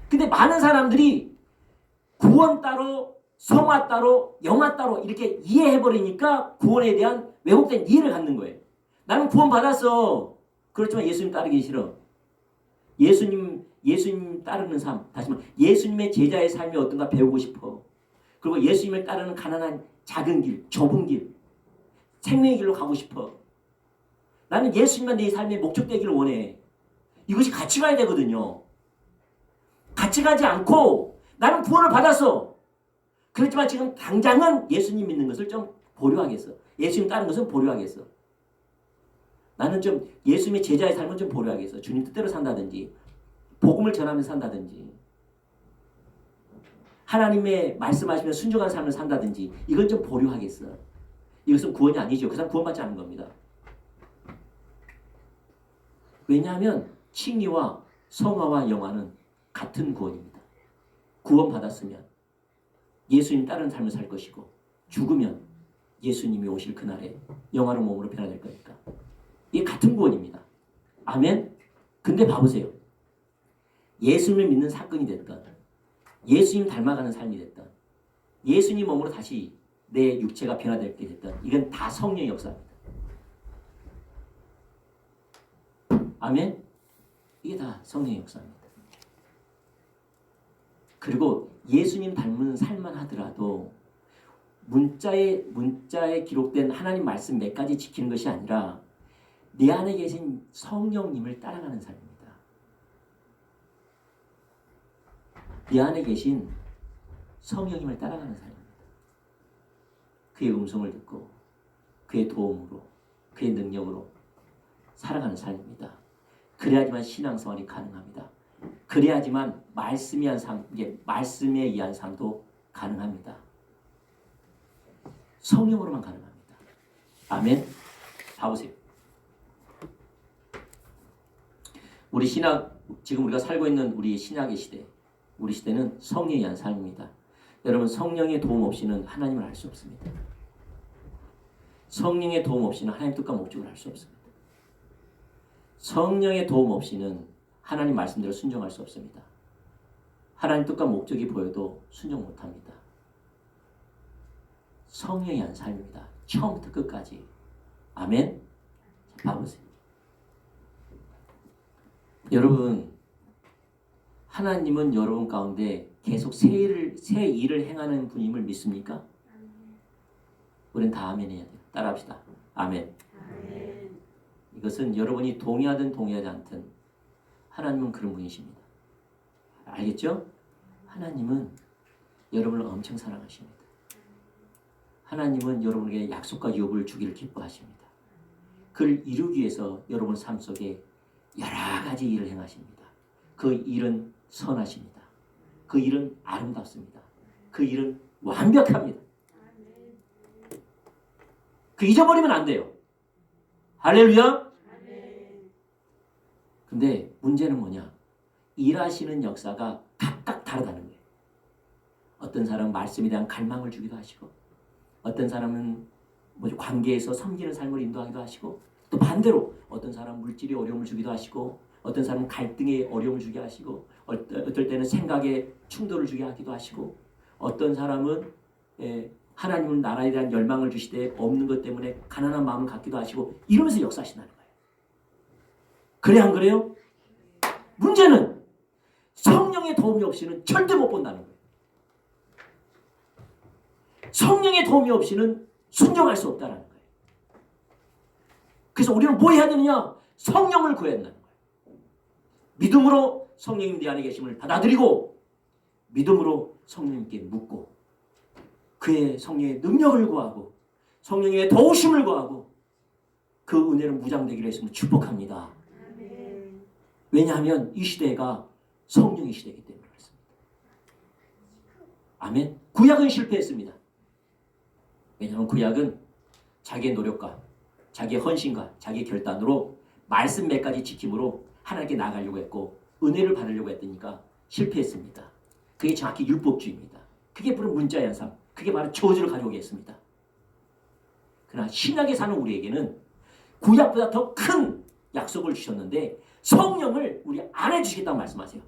근데 많은 사람들이 구원 따로, 성화 따로, 영화 따로 이렇게 이해해버리니까 구원에 대한 왜곡된 이해를 갖는 거예요. 나는 구원 받았어. 그렇지만 예수님 따르기 싫어. 예수님 따르는 삶, 다시 말해 예수님의 제자의 삶이 어떤가 배우고 싶어. 그리고 예수님을 따르는 가난한 작은 길, 좁은 길, 생명의 길로 가고 싶어. 나는 예수님만 내 삶의 목적 되기를 원해. 이것이 같이 가야 되거든요. 같이 가지 않고 나는 구원을 받았어. 그렇지만 지금 당장은 예수님 믿는 것을 좀 보류하겠어. 예수님 따르는 것은 보류하겠어. 나는 좀 예수님의 제자의 삶은 좀 보류하겠어. 주님 뜻대로 산다든지 복음을 전하면서 산다든지 하나님의 말씀하시면 순종한 삶을 산다든지 이건 좀 보류하겠어. 이것은 구원이 아니죠. 그 사람 구원받지 않는 겁니다. 왜냐하면 칭의와 성화와 영화는 같은 구원입니다. 구원받았으면 예수님 따르는 삶을 살 것이고 죽으면 예수님이 오실 그날에 영화로 몸으로 변화될 거니까 이게 같은 구원입니다. 아멘? 근데 봐보세요. 예수님을 믿는 사건이 됐던 예수님 닮아가는 삶이 됐던 예수님 몸으로 다시 내 육체가 변화되게 됐던 이건 다 성령의 역사입니다. 아멘? 이게 다 성령의 역사입니다. 그리고 예수님 닮은 삶만 하더라도 문자에 기록된 하나님 말씀 몇 가지 지키는 것이 아니라 내 안에 계신 성령님을 따라가는 삶입니다. 내 안에 계신 성령님을 따라가는 삶입니다. 그의 음성을 듣고 그의 도움으로 그의 능력으로 살아가는 삶입니다. 그래야지만 신앙생활이 가능합니다. 그래야지만 말씀에 의한 삶도 가능합니다. 성령으로만 가능합니다. 아멘. 봐보세요. 우리 신학 지금 우리가 살고 있는 우리 신약의 시대, 우리 시대는 성령에 의한 삶입니다. 여러분 성령의 도움 없이는 하나님을 알 수 없습니다. 성령의 도움 없이는 하나님 뜻과 목적을 알 수 없습니다. 성령의 도움 없이는 하나님 말씀대로 순종할 수 없습니다. 하나님 뜻과 목적이 보여도 순종 못합니다. 성령에 의한 삶입니다. 처음부터 끝까지. 아멘. 자, 봐보세요. 여러분 하나님은 여러분 가운데 계속 새 일을 행하는 분임을 믿습니까? 우리는 다 아멘 해야 돼요. 따라합시다. 아멘. 아멘. 이것은 여러분이 동의하든 동의하지 않든 하나님은 그런 분이십니다. 알겠죠? 하나님은 여러분을 엄청 사랑하십니다. 하나님은 여러분에게 약속과 유업을 주기를 기뻐하십니다. 그를 이루기 위해서 여러분 삶 속에 여러 가지 일을 행하십니다. 그 일은 선하십니다. 그 일은 아름답습니다. 그 일은 완벽합니다. 그 잊어버리면 안 돼요. 할렐루야. 근데 문제는 뭐냐? 일하시는 역사가 각각 다르다는 거예요. 어떤 사람은 말씀에 대한 갈망을 주기도 하시고 어떤 사람은 관계에서 섬기는 삶을 인도하기도 하시고 또 반대로 어떤 사람은 물질이 어려움을 주기도 하시고 어떤 사람은 갈등에 어려움을 주게 하시고 어떨 때는 생각에 충돌을 주게 하기도 하시고 어떤 사람은 하나님은 나라에 대한 열망을 주시되 없는 것 때문에 가난한 마음을 갖기도 하시고 이러면서 역사하신다는 거예요. 그래 안 그래요? 문제는 성령의 도움이 없이는 절대 못 본다는 거예요. 성령의 도움이 없이는 순종할 수 없다는 거예요. 그래서 우리는 뭐 해야 되느냐? 성령을 구해야 된다는 거예요. 믿음으로 성령님 내 안에 계심을 받아들이고 믿음으로 성령님께 묻고 그의 성령의 능력을 구하고 성령의 도우심을 구하고 그 은혜는 무장되기로 했음을 축복합니다. 왜냐하면 이 시대가 성령의 시대이기 때문에 그렇습니다. 아멘. 구약은 실패했습니다. 왜냐하면 구약은 자기의 노력과 자기의 헌신과 자기의 결단으로 말씀 몇 가지 지킴으로 하나님께 나가려고 했고 은혜를 받으려고 했으니까 실패했습니다. 그게 정확히 율법주의입니다. 그게 바로 문자의 현상, 그게 바로 저주를 가져오게 했습니다. 그러나 신약에 사는 우리에게는 구약보다 더 큰 약속을 주셨는데 성령을 우리 안에 주시겠다고 말씀하세요.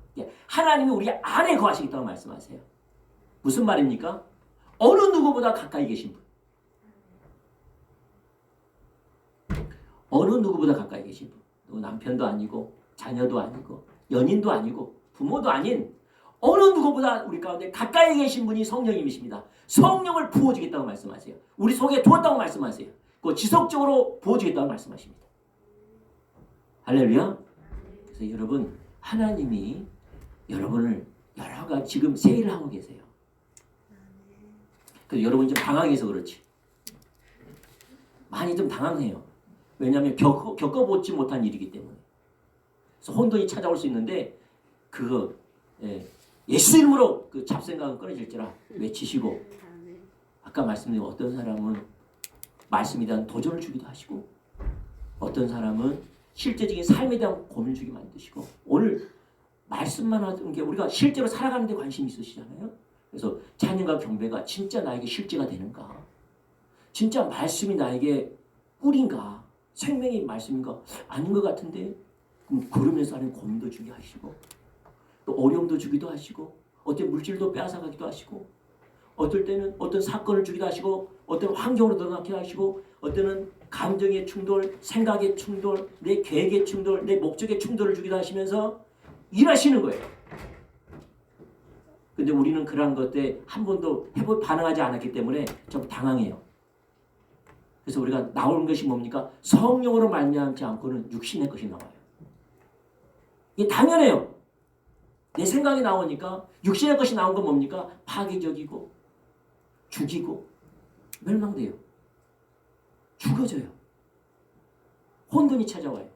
하나님이 우리 안에 거하시겠다고 말씀하세요. 무슨 말입니까? 어느 누구보다 가까이 계신 분. 어느 누구보다 가까이 계신 분. 남편도 아니고 자녀도 아니고 연인도 아니고 부모도 아닌 어느 누구보다 우리 가운데 가까이 계신 분이 성령님이십니다. 성령을 부어주겠다고 말씀하세요. 우리 속에 두었다고 말씀하세요. 그 지속적으로 부어주겠다고 말씀하십니다. 할렐루야. 그래서 여러분 하나님이 여러분을 여러 가지 지금 세일을 하고 계세요. 그래서 여러분 좀 당황해서 그렇지. 많이 좀 당황해요. 왜냐하면 겪어보지 못한 일이기 때문에. 그래서 혼돈이 찾아올 수 있는데 그거 예수 이름으로 그 잡생각은 끊어질지라 외치시고 아까 말씀드린 어떤 사람은 말씀에 대한 도전을 주기도 하시고 어떤 사람은 실제적인 삶에 대한 고민을 주게 만드시고 오늘 말씀만 하던 게 우리가 실제로 살아가는 데 관심이 있으시잖아요. 그래서 찬양과 경배가 진짜 나에게 실제가 되는가? 진짜 말씀이 나에게 꿀인가? 생명의 말씀인가? 아닌 것 같은데 그러면서 하는 고민도 주게 하시고 또 어려움도 주기도 하시고 어떤 물질도 빼앗아가기도 하시고 어떨 때는 어떤 사건을 주기도 하시고 어떤 환경으로 들어가기도 하시고 어떤 감정의 충돌, 생각의 충돌, 내 계획의 충돌, 내 목적의 충돌을 주기도 하시면서 일하시는 거예요. 근데 우리는 그러한 것에 한 번도 반응하지 않았기 때문에 좀 당황해요. 그래서 우리가 나오는 것이 뭡니까? 성령으로 말미암지 않고는 육신의 것이 나와요. 이게 당연해요. 내 생각이 나오니까 육신의 것이 나온 건 뭡니까? 파괴적이고 죽이고 멸망돼요. 죽어져요. 혼돈이 찾아와요.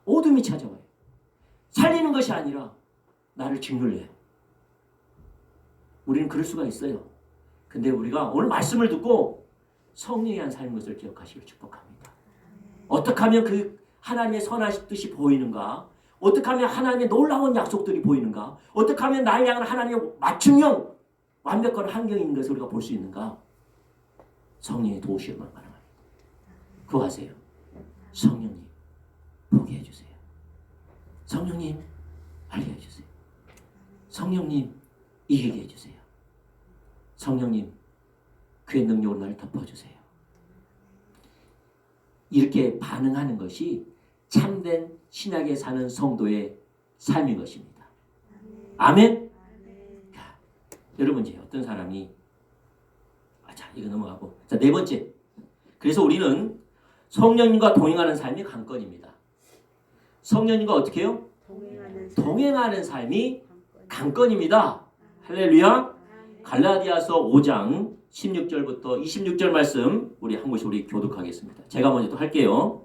어둠이 찾아와요. 살리는 것이 아니라 나를 짓눌려요. 우리는 그럴 수가 있어요. 근데 우리가 오늘 말씀을 듣고 성령에 한 삶인 것을 기억하시길 축복합니다. 어떻게 하면 그 하나님의 선하신 뜻이 보이는가? 어떻게 하면 하나님의 놀라운 약속들이 보이는가? 어떻게 하면 나를 향한 하나님의 맞춤형 완벽한 환경이 있는 것을 우리가 볼 수 있는가? 성령의 도우시기만 바랍니다. 구하세요. 성령님 보게 해주세요. 성령님 알게 해주세요. 성령님 이기게 해주세요. 성령님 그의 능력으로 나를 덮어주세요. 이렇게 반응하는 것이 참된 신약에 사는 성도의 삶인 것입니다. 아멘. 자, 여러분 이제 어떤 사람이 자 이거 넘어가고 자 네 번째. 그래서 우리는 성령님과 동행하는 삶이 관건입니다. 성령님과 어떻게 해요? 동행하는 삶이 관건입니다. 할렐루야. 갈라디아서 5장 16절부터 26절 말씀 우리 한 곳이 우리 교독하겠습니다. 제가 먼저 또 할게요.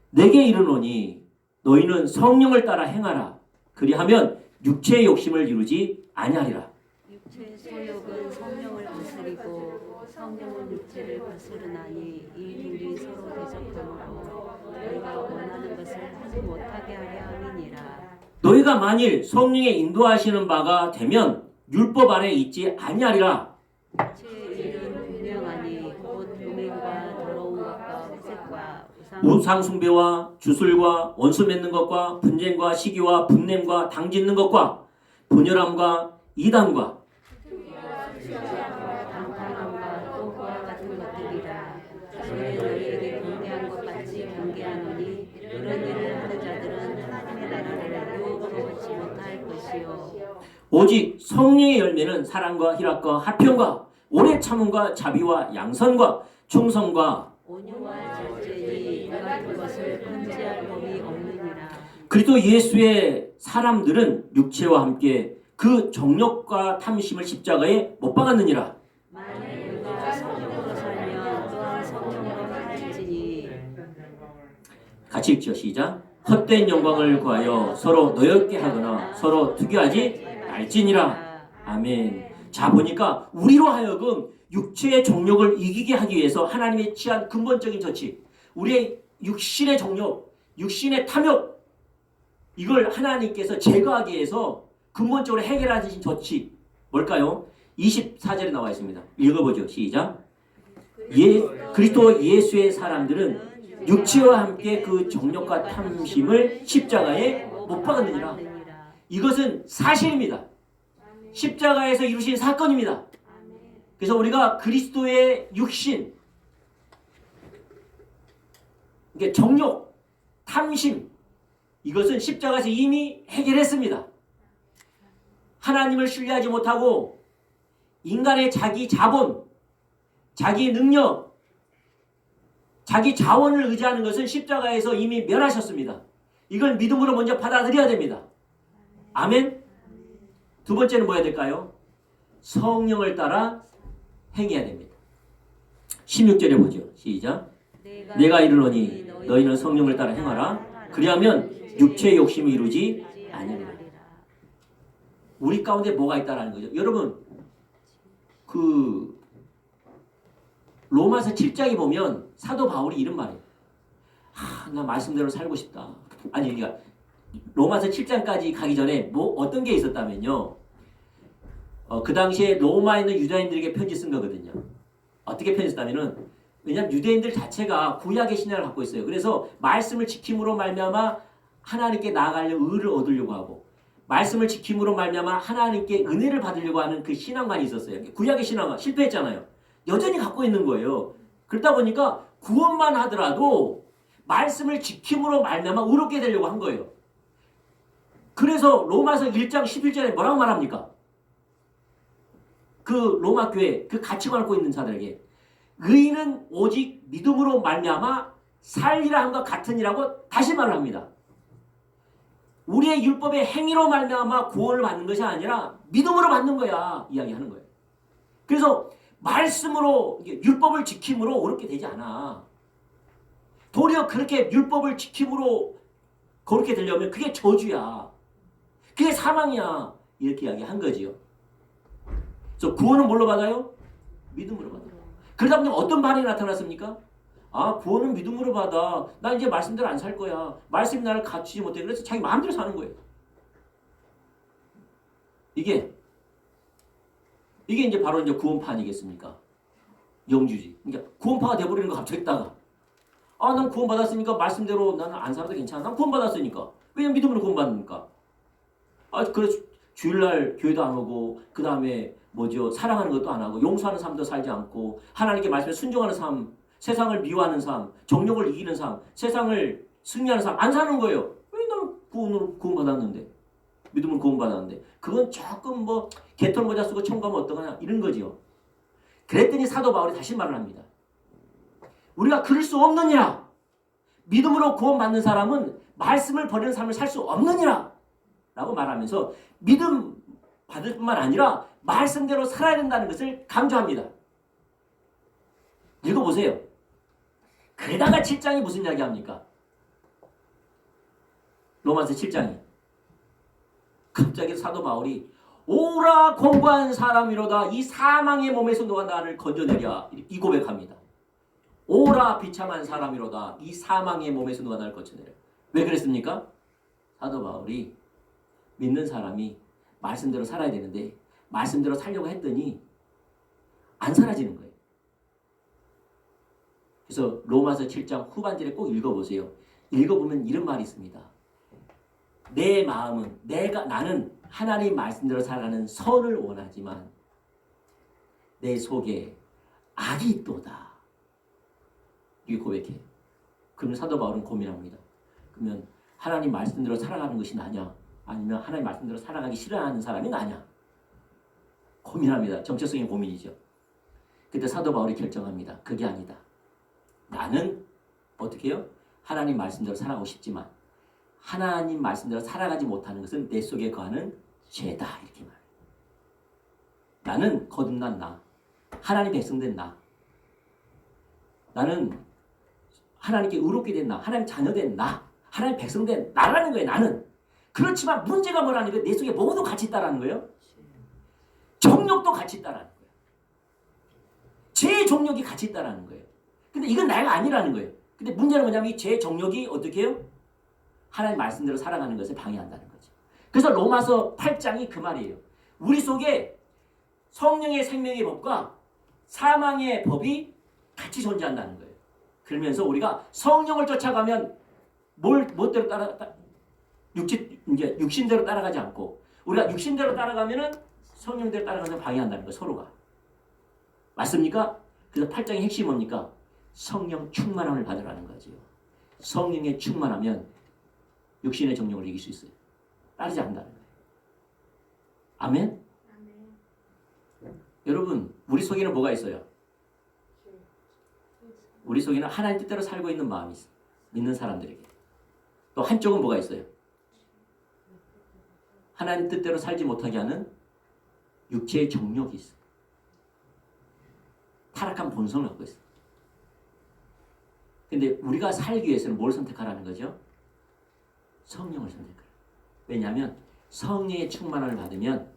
내게 이르노니 너희는 성령을 따라 행하라. 그리하면 육체의 욕심을 이루지 아니하리라. 육체의 소욕은 성령을 거스리고 성령은 육체를 거스르나니 이 둘이 서로 대적하므로 너희가 원하는 것을 하지 못하게 하려 함이니라. 너희가 만일 성령의 인도하시는 바가 되면 율법 아래 있지 아니하리라. 육체의 일은 분명하니 곧 음행과 더러운 것과 회색과 우상숭배와 주술과 원수 맺는 것과 분쟁과 시기와 분냄과 당짓는 것과 분열함과 이단과 방탕함과 또 그와 같은 것들이라. 전에 너희에게 경계한 것 같이 경계하노니 이런 일을 하는 자들은 하나님의 나라를 유혹으로 얻지 못할 것이요. 오직 성령의 열매는 사랑과 희락과 화평과 오래 참음과 자비와 양선과 충성과 온유와 절제니 이 같은 것을 금지할 법이 없느니라. 그리스도 예수의 사람들은 육체와 함께 그 정욕과 탐심을 십자가에 못 박았느니라. 만일 누가 성령으로 살면 또한 성령으로 행할지니. 같이 읽죠. 시작. 헛된 영광을 구하여 서로 노엽게 하거나 서로 투기하지 말지니라. 아멘. 자, 보니까 우리로 하여금 육체의 정욕을 이기게 하기 위해서 하나님의 취한 근본적인 조치, 우리의 육신의 정욕, 육신의 탐욕, 이걸 하나님께서 제거하기 위해서 근본적으로 해결하신 조치 뭘까요? 24절에 나와 있습니다. 읽어보죠. 시작. 그리스도 예수의 사람들은 육체와 함께 그 정욕과 탐심을 십자가에 못 박았느니라. 이것은 사실입니다. 십자가에서 이루신 사건입니다. 그래서 우리가 그리스도의 육신, 이게 정욕, 탐심, 이것은 십자가에서 이미 해결했습니다. 하나님을 신뢰하지 못하고 인간의 자기 자본, 자기 능력, 자기 자원을 의지하는 것은 십자가에서 이미 멸하셨습니다. 이걸 믿음으로 먼저 받아들여야 됩니다. 아멘. 두 번째는 뭐 해야 될까요? 성령을 따라 행해야 됩니다. 16절에 보죠. 시작. 내가 이르노니 너희는 성령을 따라 행하라. 그리하면 육체의 욕심이 이루지 아니하리라. 우리 가운데 뭐가 있다라는 거죠. 여러분, 그 로마서 7장에 보면 사도 바울이 이런 말이에요. 나 말씀대로 살고 싶다. 아니, 그러니까 로마서 7장까지 가기 전에 뭐 어떤 게 있었다면요. 그 당시에 로마에 있는 유다인들에게 편지 쓴 거거든요. 어떻게 편지 썼다면은, 왜냐하면 유대인들 자체가 구약의 신앙을 갖고 있어요. 그래서 말씀을 지킴으로 말미암아 하나님께 나아가려고 의를 얻으려고 하고, 말씀을 지킴으로 말미암아 하나님께 은혜를 받으려고 하는 그 신앙관이 있었어요. 구약의 신앙은 실패했잖아요. 여전히 갖고 있는 거예요. 그러다 보니까 구원만 하더라도 말씀을 지킴으로 말미암아 의롭게 되려고 한 거예요. 그래서 로마서 1장 11절에 뭐라고 말합니까? 그 로마 교회, 그 가치관을 갖고 있는 자들에게 의인은 오직 믿음으로 말미암아 살리라 함과 같으니라고 다시 말을 합니다. 우리의 율법의 행위로 말미암아 구원을 받는 것이 아니라 믿음으로 받는 거야, 이야기하는 거예요. 그래서 말씀으로, 율법을 지킴으로 어렵게 되지 않아. 도리어 그렇게 율법을 지킴으로 그렇게 되려면 그게 저주야. 그게 사망이야. 이렇게 이야기한 거지요. 그래서 구원은 뭘로 받아요? 믿음으로 받아요. 그러다 보니 어떤 반응이 나타났습니까? 구원은 믿음으로 받아. 나 이제 말씀대로 안 살 거야. 말씀이 나를 갖추지 못해. 그래서 자기 마음대로 사는 거예요. 이게 이제 바로 이제 구원파 아니겠습니까? 영주지. 그러니까 구원파가 돼버리는 거 갑자기 있다가, 난 구원받았으니까 말씀대로 나는 안 살아도 괜찮아. 난 구원받았으니까. 왜냐면 믿음으로 구원받으니까. 그래서 주일날 교회도 안 오고, 그 다음에 사랑하는 것도 안 하고, 용서하는 삶도 살지 않고, 하나님께 말씀에 순종하는 삶, 세상을 미워하는 삶, 정욕을 이기는 삶, 세상을 승리하는 삶 안 사는 거예요. 왜 나는 구원받았는데, 믿음으로 구원받았는데, 그건 조금 개털 모자 쓰고 천국 가면 어떡하냐 이런 거지요. 그랬더니 사도 바울이 다시 말을 합니다. 우리가 그럴 수 없느니라. 믿음으로 구원받는 사람은 말씀을 버리는 삶을 살 수 없느니라 라고 말하면서 믿음 받을 뿐만 아니라 말씀대로 살아야 된다는 것을 강조합니다. 읽어보세요. 게다가 7장이 무슨 이야기 합니까? 로마서 7장이 갑자기 사도 바울이 오라 공부한 사람이로다 이 사망의 몸에서 너가 나를 건져내랴 이 고백합니다. 오라 비참한 사람이로다 이 사망의 몸에서 누가 나를 건져내랴. 왜 그랬습니까? 사도 바울이 믿는 사람이 말씀대로 살아야 되는데 말씀대로 살려고 했더니 안 사라지는 거예요. 그래서 로마서 7장 후반절에 꼭 읽어보세요. 읽어보면 이런 말이 있습니다. 내 마음은 나는 하나님 말씀대로 살아가는 선을 원하지만 내 속에 악이 있도다. 이게 고백해. 그러면 사도 바울은 고민합니다. 그러면 하나님 말씀대로 살아가는 것이 나냐? 아니면 하나님 말씀대로 살아가기 싫어하는 사람이 나냐? 고민합니다. 정체성의 고민이죠. 그때 사도 바울이 결정합니다. 그게 아니다. 나는 어떻게 해요? 하나님 말씀대로 살아가고 싶지만 하나님 말씀대로 살아가지 못하는 것은 내 속에 거하는 죄다. 이렇게 말해요. 나는 거듭난 나. 하나님 백성된 나. 나는 하나님께 의롭게 된 나. 하나님 자녀된 나. 하나님 백성된 나라는 거예요. 나는. 그렇지만 문제가 뭐라는 거예요? 내 속에 뭐도 같이 있다라는 거예요. 정욕도 같이 있다라는 거예요. 제 정욕이 같이 있다라는 거예요. 근데 이건 나가 아니라는 거예요. 근데 문제는 뭐냐면 이 제 정욕이 어떻게 해요? 하나님 말씀대로 살아가는 것을 방해한다는 거죠. 그래서 로마서 8장이 그 말이에요. 우리 속에 성령의 생명의 법과 사망의 법이 같이 존재한다는 거예요. 그러면서 우리가 성령을 쫓아가면 뭐대로 육신대로 따라가지 않고 우리가 육신대로 따라가면은 성령대로 따라가서 방해한다는 거예요. 서로가. 맞습니까? 그래서 8장의 핵심이 뭡니까? 성령 충만함을 받으라는 거죠. 성령에 충만하면 육신의 정욕을 이길 수 있어요. 따르지 않는다는 거예요. 아멘? 여러분, 우리 속에는 뭐가 있어요? 우리 속에는 하나님 뜻대로 살고 있는 마음이 있어요. 믿는 사람들에게. 또 한쪽은 뭐가 있어요? 하나님 뜻대로 살지 못하게 하는 육체의 정욕이 있어요. 타락한 본성을 갖고 있어요. 근데 우리가 살기 위해서는 뭘 선택하라는 거죠? 성령을 선택하라. 왜냐하면 성령의 충만함을 받으면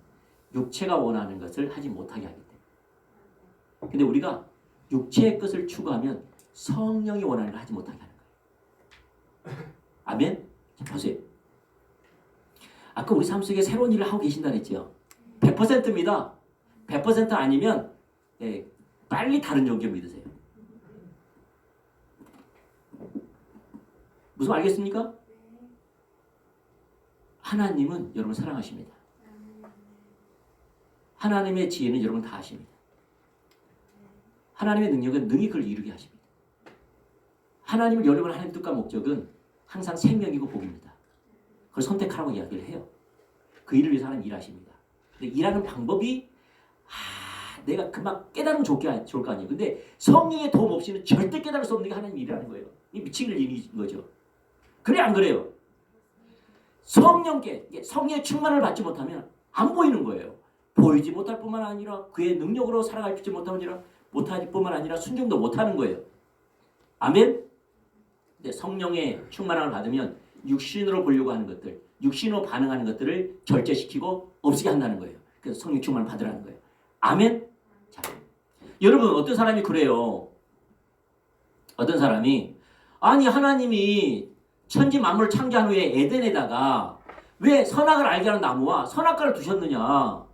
육체가 원하는 것을 하지 못하게 하기 때문에. 근데 우리가 육체의 것을 추구하면 성령이 원하는 걸 하지 못하게 하는 거예요. 아멘? 자, 보세요. 아까 우리 삶 속에 새로운 일을 하고 계신다 그랬죠? 100%입니다. 100% 아니면 빨리 다른 종교 믿으세요. 무슨 말 알겠습니까? 하나님은 여러분 사랑하십니다. 하나님의 지혜는 여러분 다 아십니다. 하나님의 능력은 능히 그걸 이루게 하십니다. 하나님을 여러분 하나님 뜻과 목적은 항상 생명이고 복입니다. 그걸 선택하라고 이야기를 해요. 그 일을 위해서 하나님 일하십니다. 근데 일하는 방법이 내가 그만 깨달으면 좋을 거 아니에요. 근데 성령의 도움 없이는 절대 깨달을 수 없는 게 하나님 일이라는 거예요. 이 미친 일인 거죠. 그래 안 그래요? 성령의 충만을 받지 못하면 안 보이는 거예요. 보이지 못할 뿐만 아니라 그의 능력으로 살아가지 못할 뿐만 아니라 순종도 못하는 거예요. 아멘? 근데 성령의 충만함을 받으면 육신으로 보려고 하는 것들, 육신으로 반응하는 것들을 절제시키고 없애게 한다는 거예요. 그래서 성령 충만을 받으라는 거예요. 아멘? 자, 여러분 어떤 사람이 그래요. 어떤 사람이 아니 하나님이 천지 만물을 창조한 후에 에덴에다가 왜 선악을 알게 하는 나무와 선악과를 두셨느냐.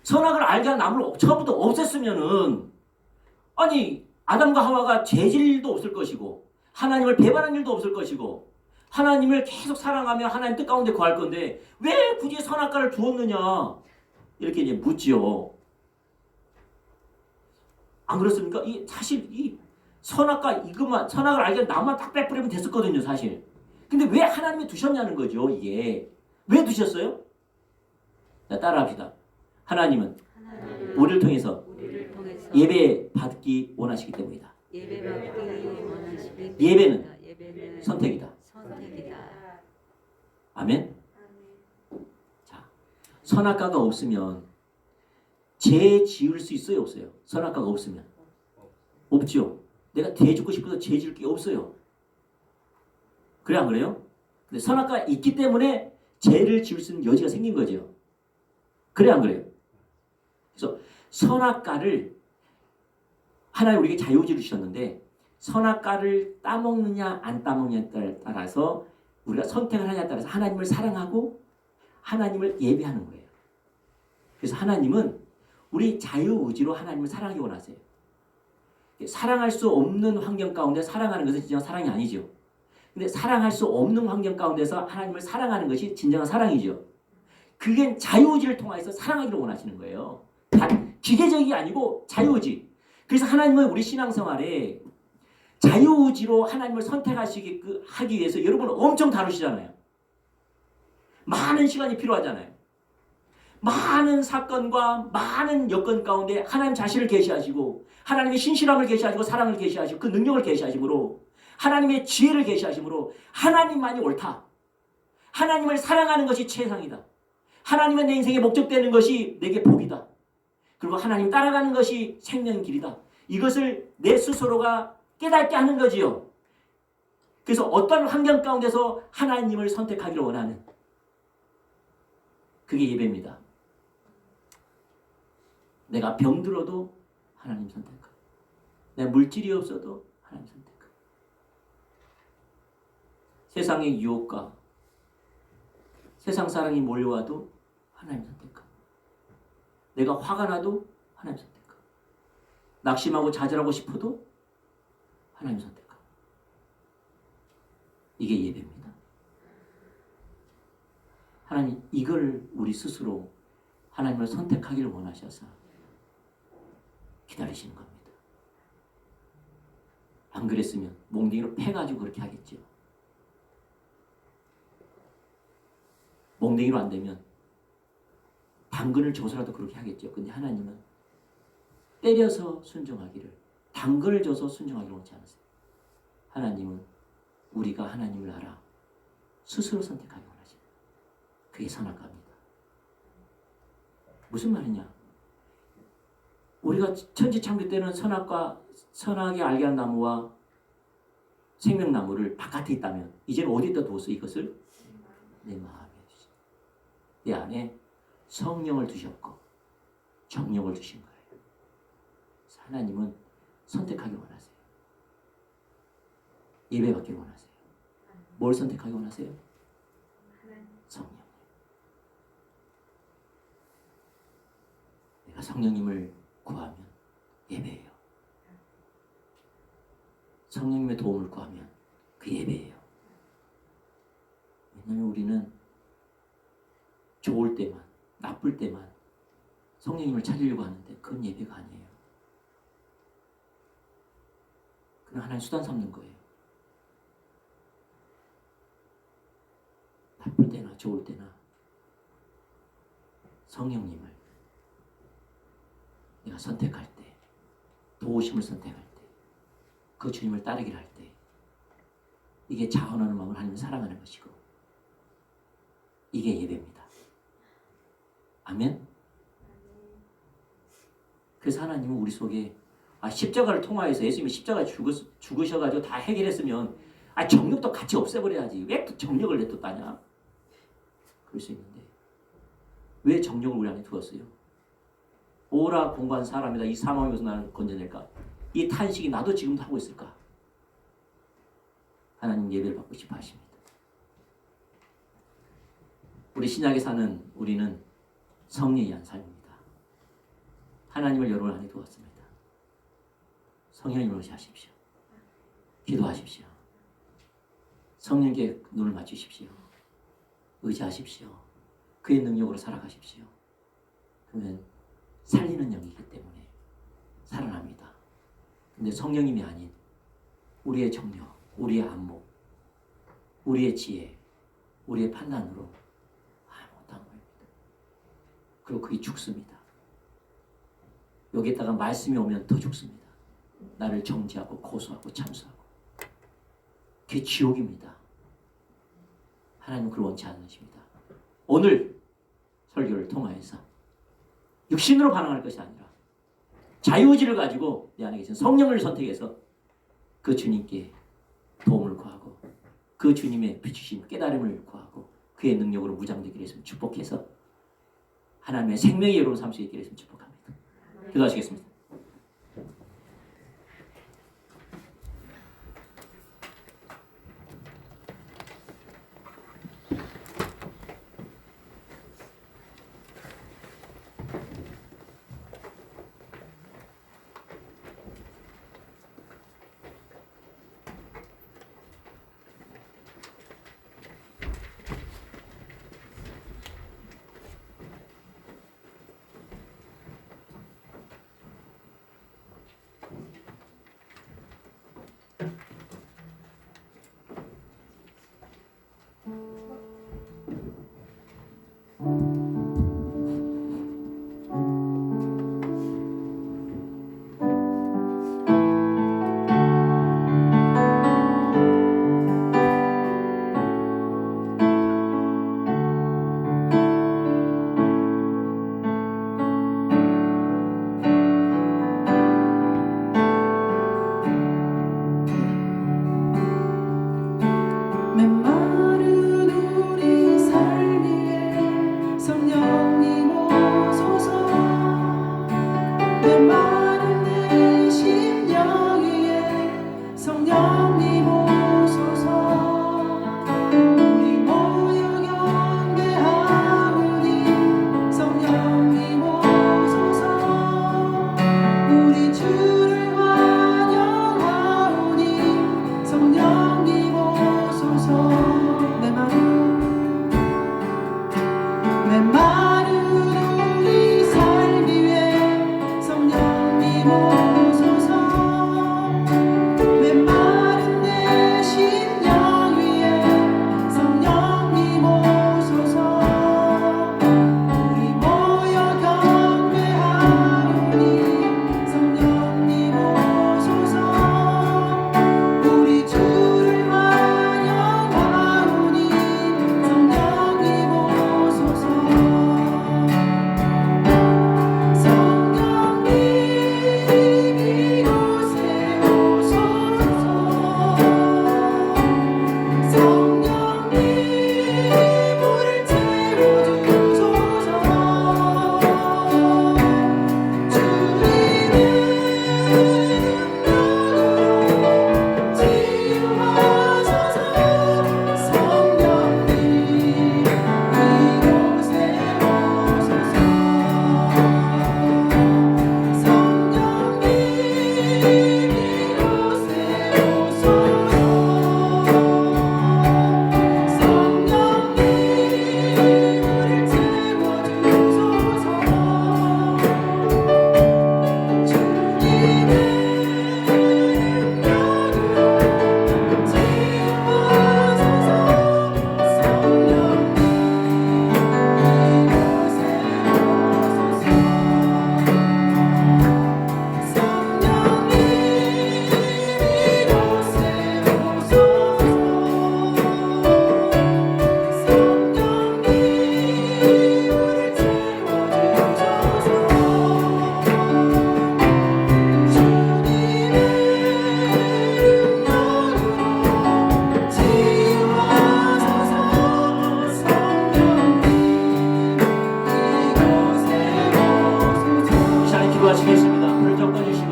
선악을 알게 하는 나무를 처음부터 없앴으면은 아니 아담과 하와가 죄질도 없을 것이고 하나님을 배반한 일도 없을 것이고 하나님을 계속 사랑하며 하나님 뜻 가운데 거할 건데 왜 굳이 선악과를 두었느냐 이렇게 이제 묻지요. 안 그렇습니까? 사실 이 선악과 이것만 선악을 알게 하는 나무만 딱 빼버리면 됐었거든요, 사실. 근데 왜 하나님이 두셨냐는 거죠, 이게. 왜 두셨어요? 자, 따라합시다. 하나님은 우리를 통해서 예배 받기 원하시기 때문이다. 예배는 선택이다. 아멘. 자, 선악과가 없으면 죄 지을 수 있어요, 없어요? 선악과가 없으면 없죠. 내가 죄 짓고 싶어서 죄 지을 게 없어요. 그래 안 그래요? 근데 선악과가 있기 때문에 죄를 지을 수 있는 여지가 생긴 거죠. 그래 안 그래요? 그래서 선악과를 하나님 우리에게 자유의지를 주셨는데 선악과를 따먹느냐 안 따먹느냐에 따라서 우리가 선택을 하냐에 따라서 하나님을 사랑하고 하나님을 예배하는 거예요. 그래서 하나님은 우리 자유의지로 하나님을 사랑하기 원하세요. 사랑할 수 없는 환경 가운데 사랑하는 것은 진정한 사랑이 아니죠. 근데 사랑할 수 없는 환경 가운데서 하나님을 사랑하는 것이 진정한 사랑이죠. 그게 자유의지를 통해서 사랑하기를 원하시는 거예요. 기계적이 아니고 자유의지. 그래서 하나님은 우리 신앙생활에 자유의지로 하나님을 선택하기 위해서 여러분 엄청 다루시잖아요. 많은 시간이 필요하잖아요. 많은 사건과 많은 여건 가운데 하나님 자신을 계시하시고 하나님의 신실함을 계시하시고 사랑을 계시하시고 그 능력을 계시하심으로 하나님의 지혜를 계시하심으로 하나님만이 옳다. 하나님을 사랑하는 것이 최상이다. 하나님은 내 인생의 목적되는 것이 내게 복이다. 그리고 하나님 따라가는 것이 생명의 길이다. 이것을 내 스스로가 깨닫게 하는 거지요. 그래서 어떤 환경 가운데서 하나님을 선택하기를 원하는 그게 예배입니다. 내가 병들어도 하나님 선택하고 내 물질이 없어도 하나님 선택하고 세상의 유혹과 세상 사랑이 몰려와도 하나님 선택하고 내가 화가 나도 하나님 선택하고 낙심하고 좌절하고 싶어도 하나님 선택하고 이게 예배입니다. 하나님 이걸 우리 스스로 하나님을 선택하기를 원하셔서 기다리시는 겁니다. 안 그랬으면 몽둥이로 패가지고 그렇게 하겠죠. 몽둥이로 안 되면 당근을 줘서라도 그렇게 하겠죠. 근데 하나님은 때려서 순종하기를, 당근을 줘서 순종하기를 원치 않으세요. 하나님은 우리가 하나님을 알아 스스로 선택하기 원하십니다. 그게 선악과입니다. 무슨 말이냐? 우리가 천지창조 때는 선악이 알게 한 나무와 생명나무를 바깥에 있다면 이제는 어디다 두었어? 이것을 내 마음에 두시. 내 안에 성령을 두셨고 정령을 주신 거예요. 그래서 하나님은 선택하기 원하세요. 예배받기를 원하세요. 뭘 선택하기 원하세요? 성령. 내가 성령님을 구하면 예배예요. 성령님의 도움을 구하면 그 예배예요. 왜냐하면 우리는 좋을 때만, 나쁠 때만 성령님을 찾으려고 하는데 그건 예배가 아니에요. 그건 하나의 수단 삼는 거예요. 나쁠 때나 좋을 때나 성령님을 내가 선택할 때, 도우심을 선택할 때, 그 주님을 따르기를 할 때, 이게 자원하는 마음을 하나님을 사랑하는 것이고, 이게 예배입니다. 아멘. 그래서 하나님은 우리 속에 십자가를 통하여서 예수님이 십자가에 죽으셔가지고 다 해결했으면 정욕도 같이 없애버려야지. 왜 또 정욕을 내뒀다냐? 그럴 수 있는데 왜 정욕을 우리 안에 두었어요? 오라 공부한 사람이다. 이 사망에서 나를 건져낼까? 이 탄식이 나도 지금도 하고 있을까? 하나님 예배를 받고 싶어 하십니다. 우리 신약에 사는 우리는 성령에 의한 삶입니다. 하나님을 여러분 안에 두었습니다. 성령님을 의지하십시오. 기도하십시오. 성령께 눈을 맞추십시오. 의지하십시오. 그의 능력으로 살아가십시오. 그러면 살리는 영이기 때문에 살아납니다. 근데 성령님이 아닌 우리의 정력, 우리의 안목, 우리의 지혜, 우리의 판단으로 아무것도 안 보입니다. 그리고 그게 죽습니다. 여기에다가 말씀이 오면 더 죽습니다. 나를 정죄하고 고소하고 참수하고. 그게 지옥입니다. 하나님은 그걸 원치 않으십니다. 오늘 설교를 통하여서 육신으로 반응할 것이 아니라 자유의지를 가지고 내 안에 계신 성령을 선택해서 그 주님께 도움을 구하고 그 주님의 비추신 깨달음을 구하고 그의 능력으로 무장되기를 했으면 축복해서 하나님의 생명의 여로운 삶 수 있기를 했으면 축복합니다. 기도하시겠습니다.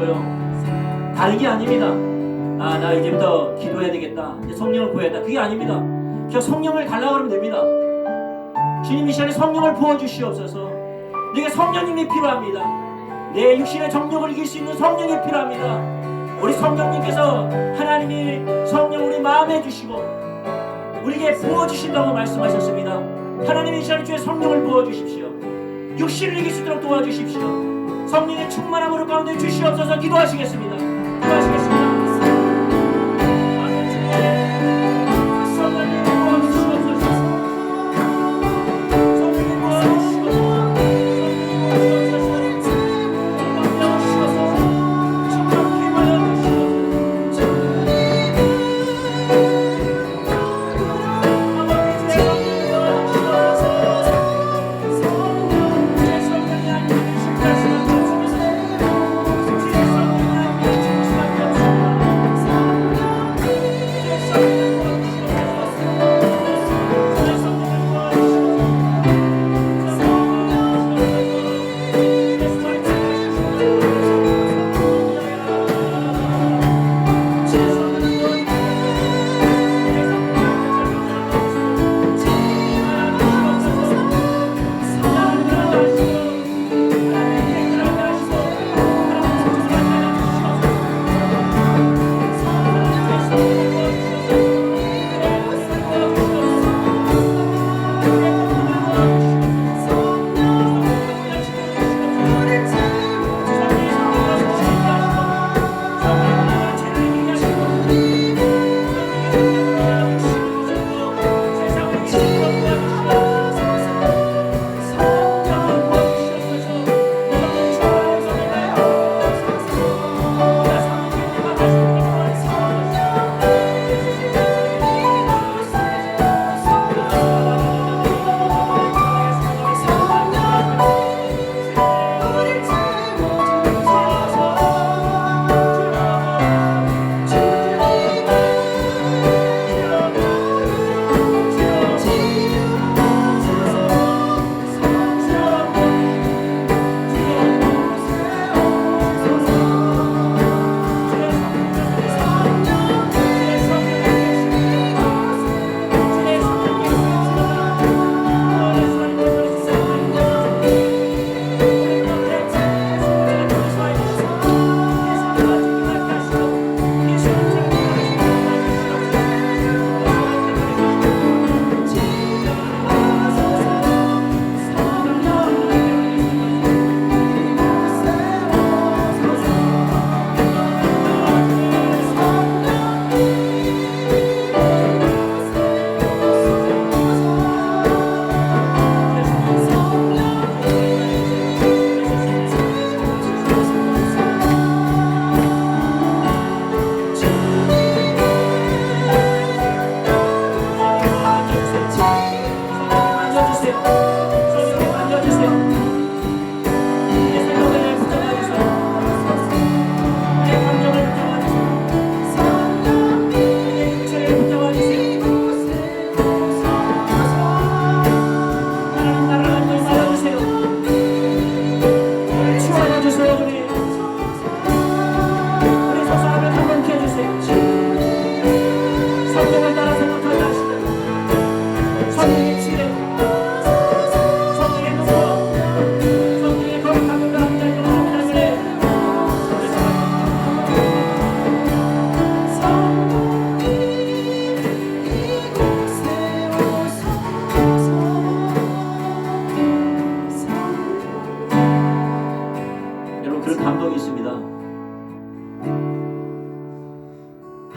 있어요. 다른 아닙니다. 아, 나 이제부터 기도해야 되겠다, 이제 성령을 구해야 돼, 그게 아닙니다. 그냥 성령을 달라 그러면 됩니다. 주님, 이 시간에 성령을 부어주시옵소서. 내게 성령님이 필요합니다. 내 육신의 정욕을 이길 수 있는 성령이 필요합니다. 우리 성령님께서 하나님이 성령 우리 마음에 주시고 우리에게 부어주신다고 말씀하셨습니다. 하나님이 이 시간에 주의 성령을 부어주십시오. 육신을 이길 수 있도록 도와주십시오. 성령의 충만함으로 가운데 주시옵소서. 기도하시겠습니다. 기도하시겠습니다.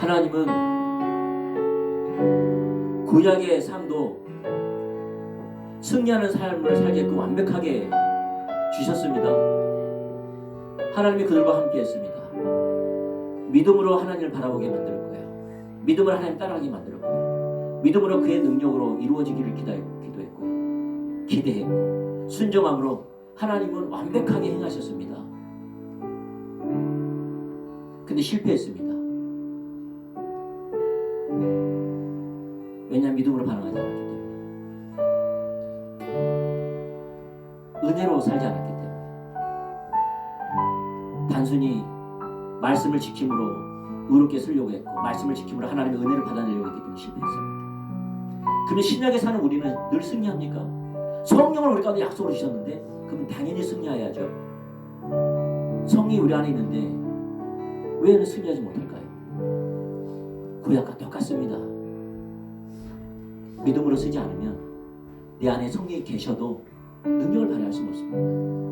하나님은 구약의 삶도 승리하는 삶을 살게끔 완벽하게 주셨습니다. 하나님이 그들과 함께 했습니다. 믿음으로 하나님을 바라보게 만들 거예요. 믿음으로 하나님 따라가게 만들 거예요. 믿음으로 그의 능력으로 이루어지기를 기도했고 기대했고 순종함으로 하나님은 완벽하게 행하셨습니다. 근데 실패했습니다. 왜냐하면 믿음으로 반응하지 않았기 때문에, 은혜로 살지 않았기 때문에, 단순히 말씀을 지킴으로 의롭게 쓰려고 했고 말씀을 지킴으로 하나님의 은혜를 받아내려고 했기 때문에 실패했습니다. 그러면 신약에 사는 우리는 늘 승리합니까? 성령을 우리 가운데 약속으로 주셨는데 그러면 당연히 승리해야죠. 성령이 우리 안에 있는데 왜 승리하지 못할까요? 구약과 똑같습니다. 믿음으로 쓰지 않으면 내 안에 성령이 계셔도 능력을 발휘할 수가 없습니다.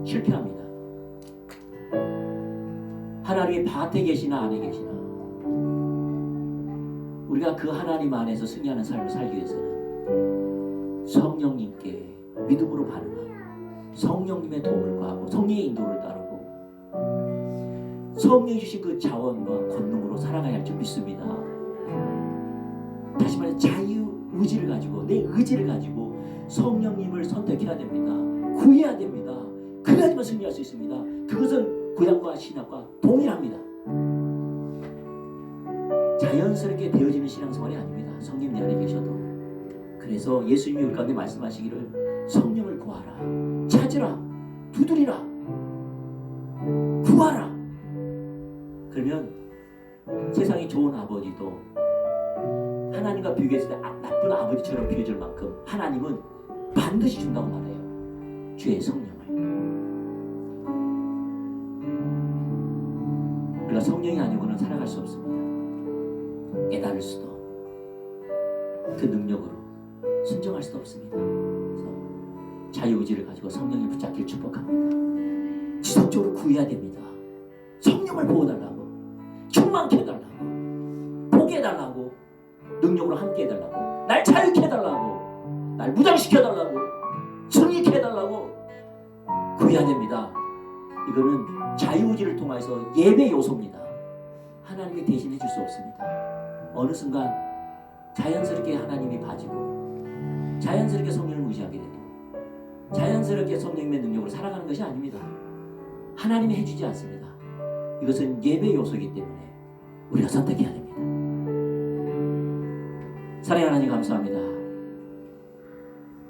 실패합니다. 하나님이 밭에 계시나 안에 계시나 우리가 그 하나님 안에서 승리하는 삶을 살기 위해서는 성령님께 믿음으로 반응하고 성령님의 도움을 구하고 성령의 인도를 따르고 성령이 주신 그 자원과 권능으로 살아가야 할 줄 믿습니다. 다시 말해 자유의지를 가지고 내 의지를 가지고 성령님을 선택해야 됩니다. 구해야 됩니다. 그래야지만 승리할 수 있습니다. 그것은 구약과 신약과 동일합니다. 자연스럽게 되어지는 신앙생활이 아닙니다. 성령 내 안에 계셔도. 그래서 예수님이 우리 가운데 말씀하시기를 성령을 구하라, 찾으라, 두드리라, 구하라. 그러면 세상이 좋은 아버지도 하나님과 비교했을 때 나쁜 아버지처럼 비춰질 만큼 하나님은 반드시 준다고 말해요. 주의 성령을. 우리가 성령이 아니고는 살아갈 수 없습니다. 깨달을 수도 그 능력으로 순종할 수도 없습니다. 그래서 자유의지를 가지고 성령을 붙잡기를 축복합니다. 지속적으로 구해야 됩니다. 성령을 보호해달라고, 충만케 해달라고, 보게 해달라고, 능력으로 함께 해달라고, 날 자유케 해달라고, 날 무장시켜달라고, 승리케 해달라고 구해야 됩니다. 이거는 자유의지를 통해서 예배 요소입니다. 하나님이 대신해 줄 수 없습니다. 어느 순간 자연스럽게 하나님이 봐지고 자연스럽게 성령을 의지하게 되고 자연스럽게 성령님의 능력으로 살아가는 것이 아닙니다. 하나님이 해주지 않습니다. 이것은 예배 요소이기 때문에 우리가 선택해야 됩니다. 사랑하는 하나님 감사합니다.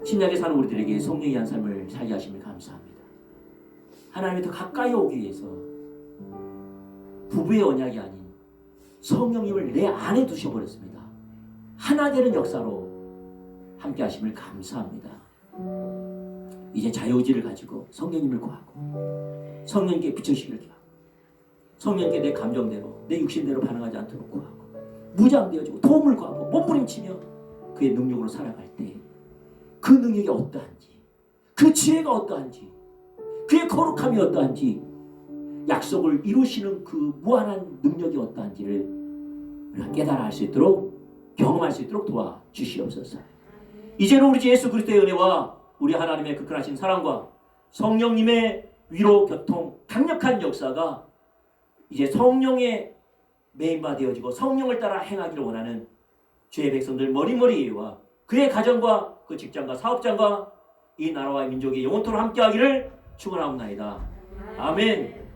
신약에 사는 우리들에게 성령이 한 삶을 살게 하심을 감사합니다. 하나님이 더 가까이 오기 위해서 부부의 언약이 아닌 성령님을 내 안에 두셔버렸습니다. 하나 되는 역사로 함께 하심을 감사합니다. 이제 자유의지를 가지고 성령님을 구하고 성령님께 비춰시기를 기도하고 성령님께 내 감정대로 내 육신대로 반응하지 않도록 구하고 무장되어지고 도움을 구하고 몸부림치며 그의 능력으로 살아갈 때 그 능력이 어떠한지 그 지혜가 어떠한지 그의 거룩함이 어떠한지 약속을 이루시는 그 무한한 능력이 어떠한지를 우리가 깨달아 알 수 있도록 경험할 수 있도록 도와주시옵소서. 이제는 우리 주 예수 그리스도의 은혜와 우리 하나님의 극진하신 사랑과 성령님의 위로 교통 강력한 역사가 이제 성령의 메인바 되어지고 성령을 따라 행하기를 원하는 주의 백성들 머리머리와 그의 가정과 그 직장과 사업장과 이 나라와 민족이 영원토록 함께하기를 축원하옵나이다. 아멘.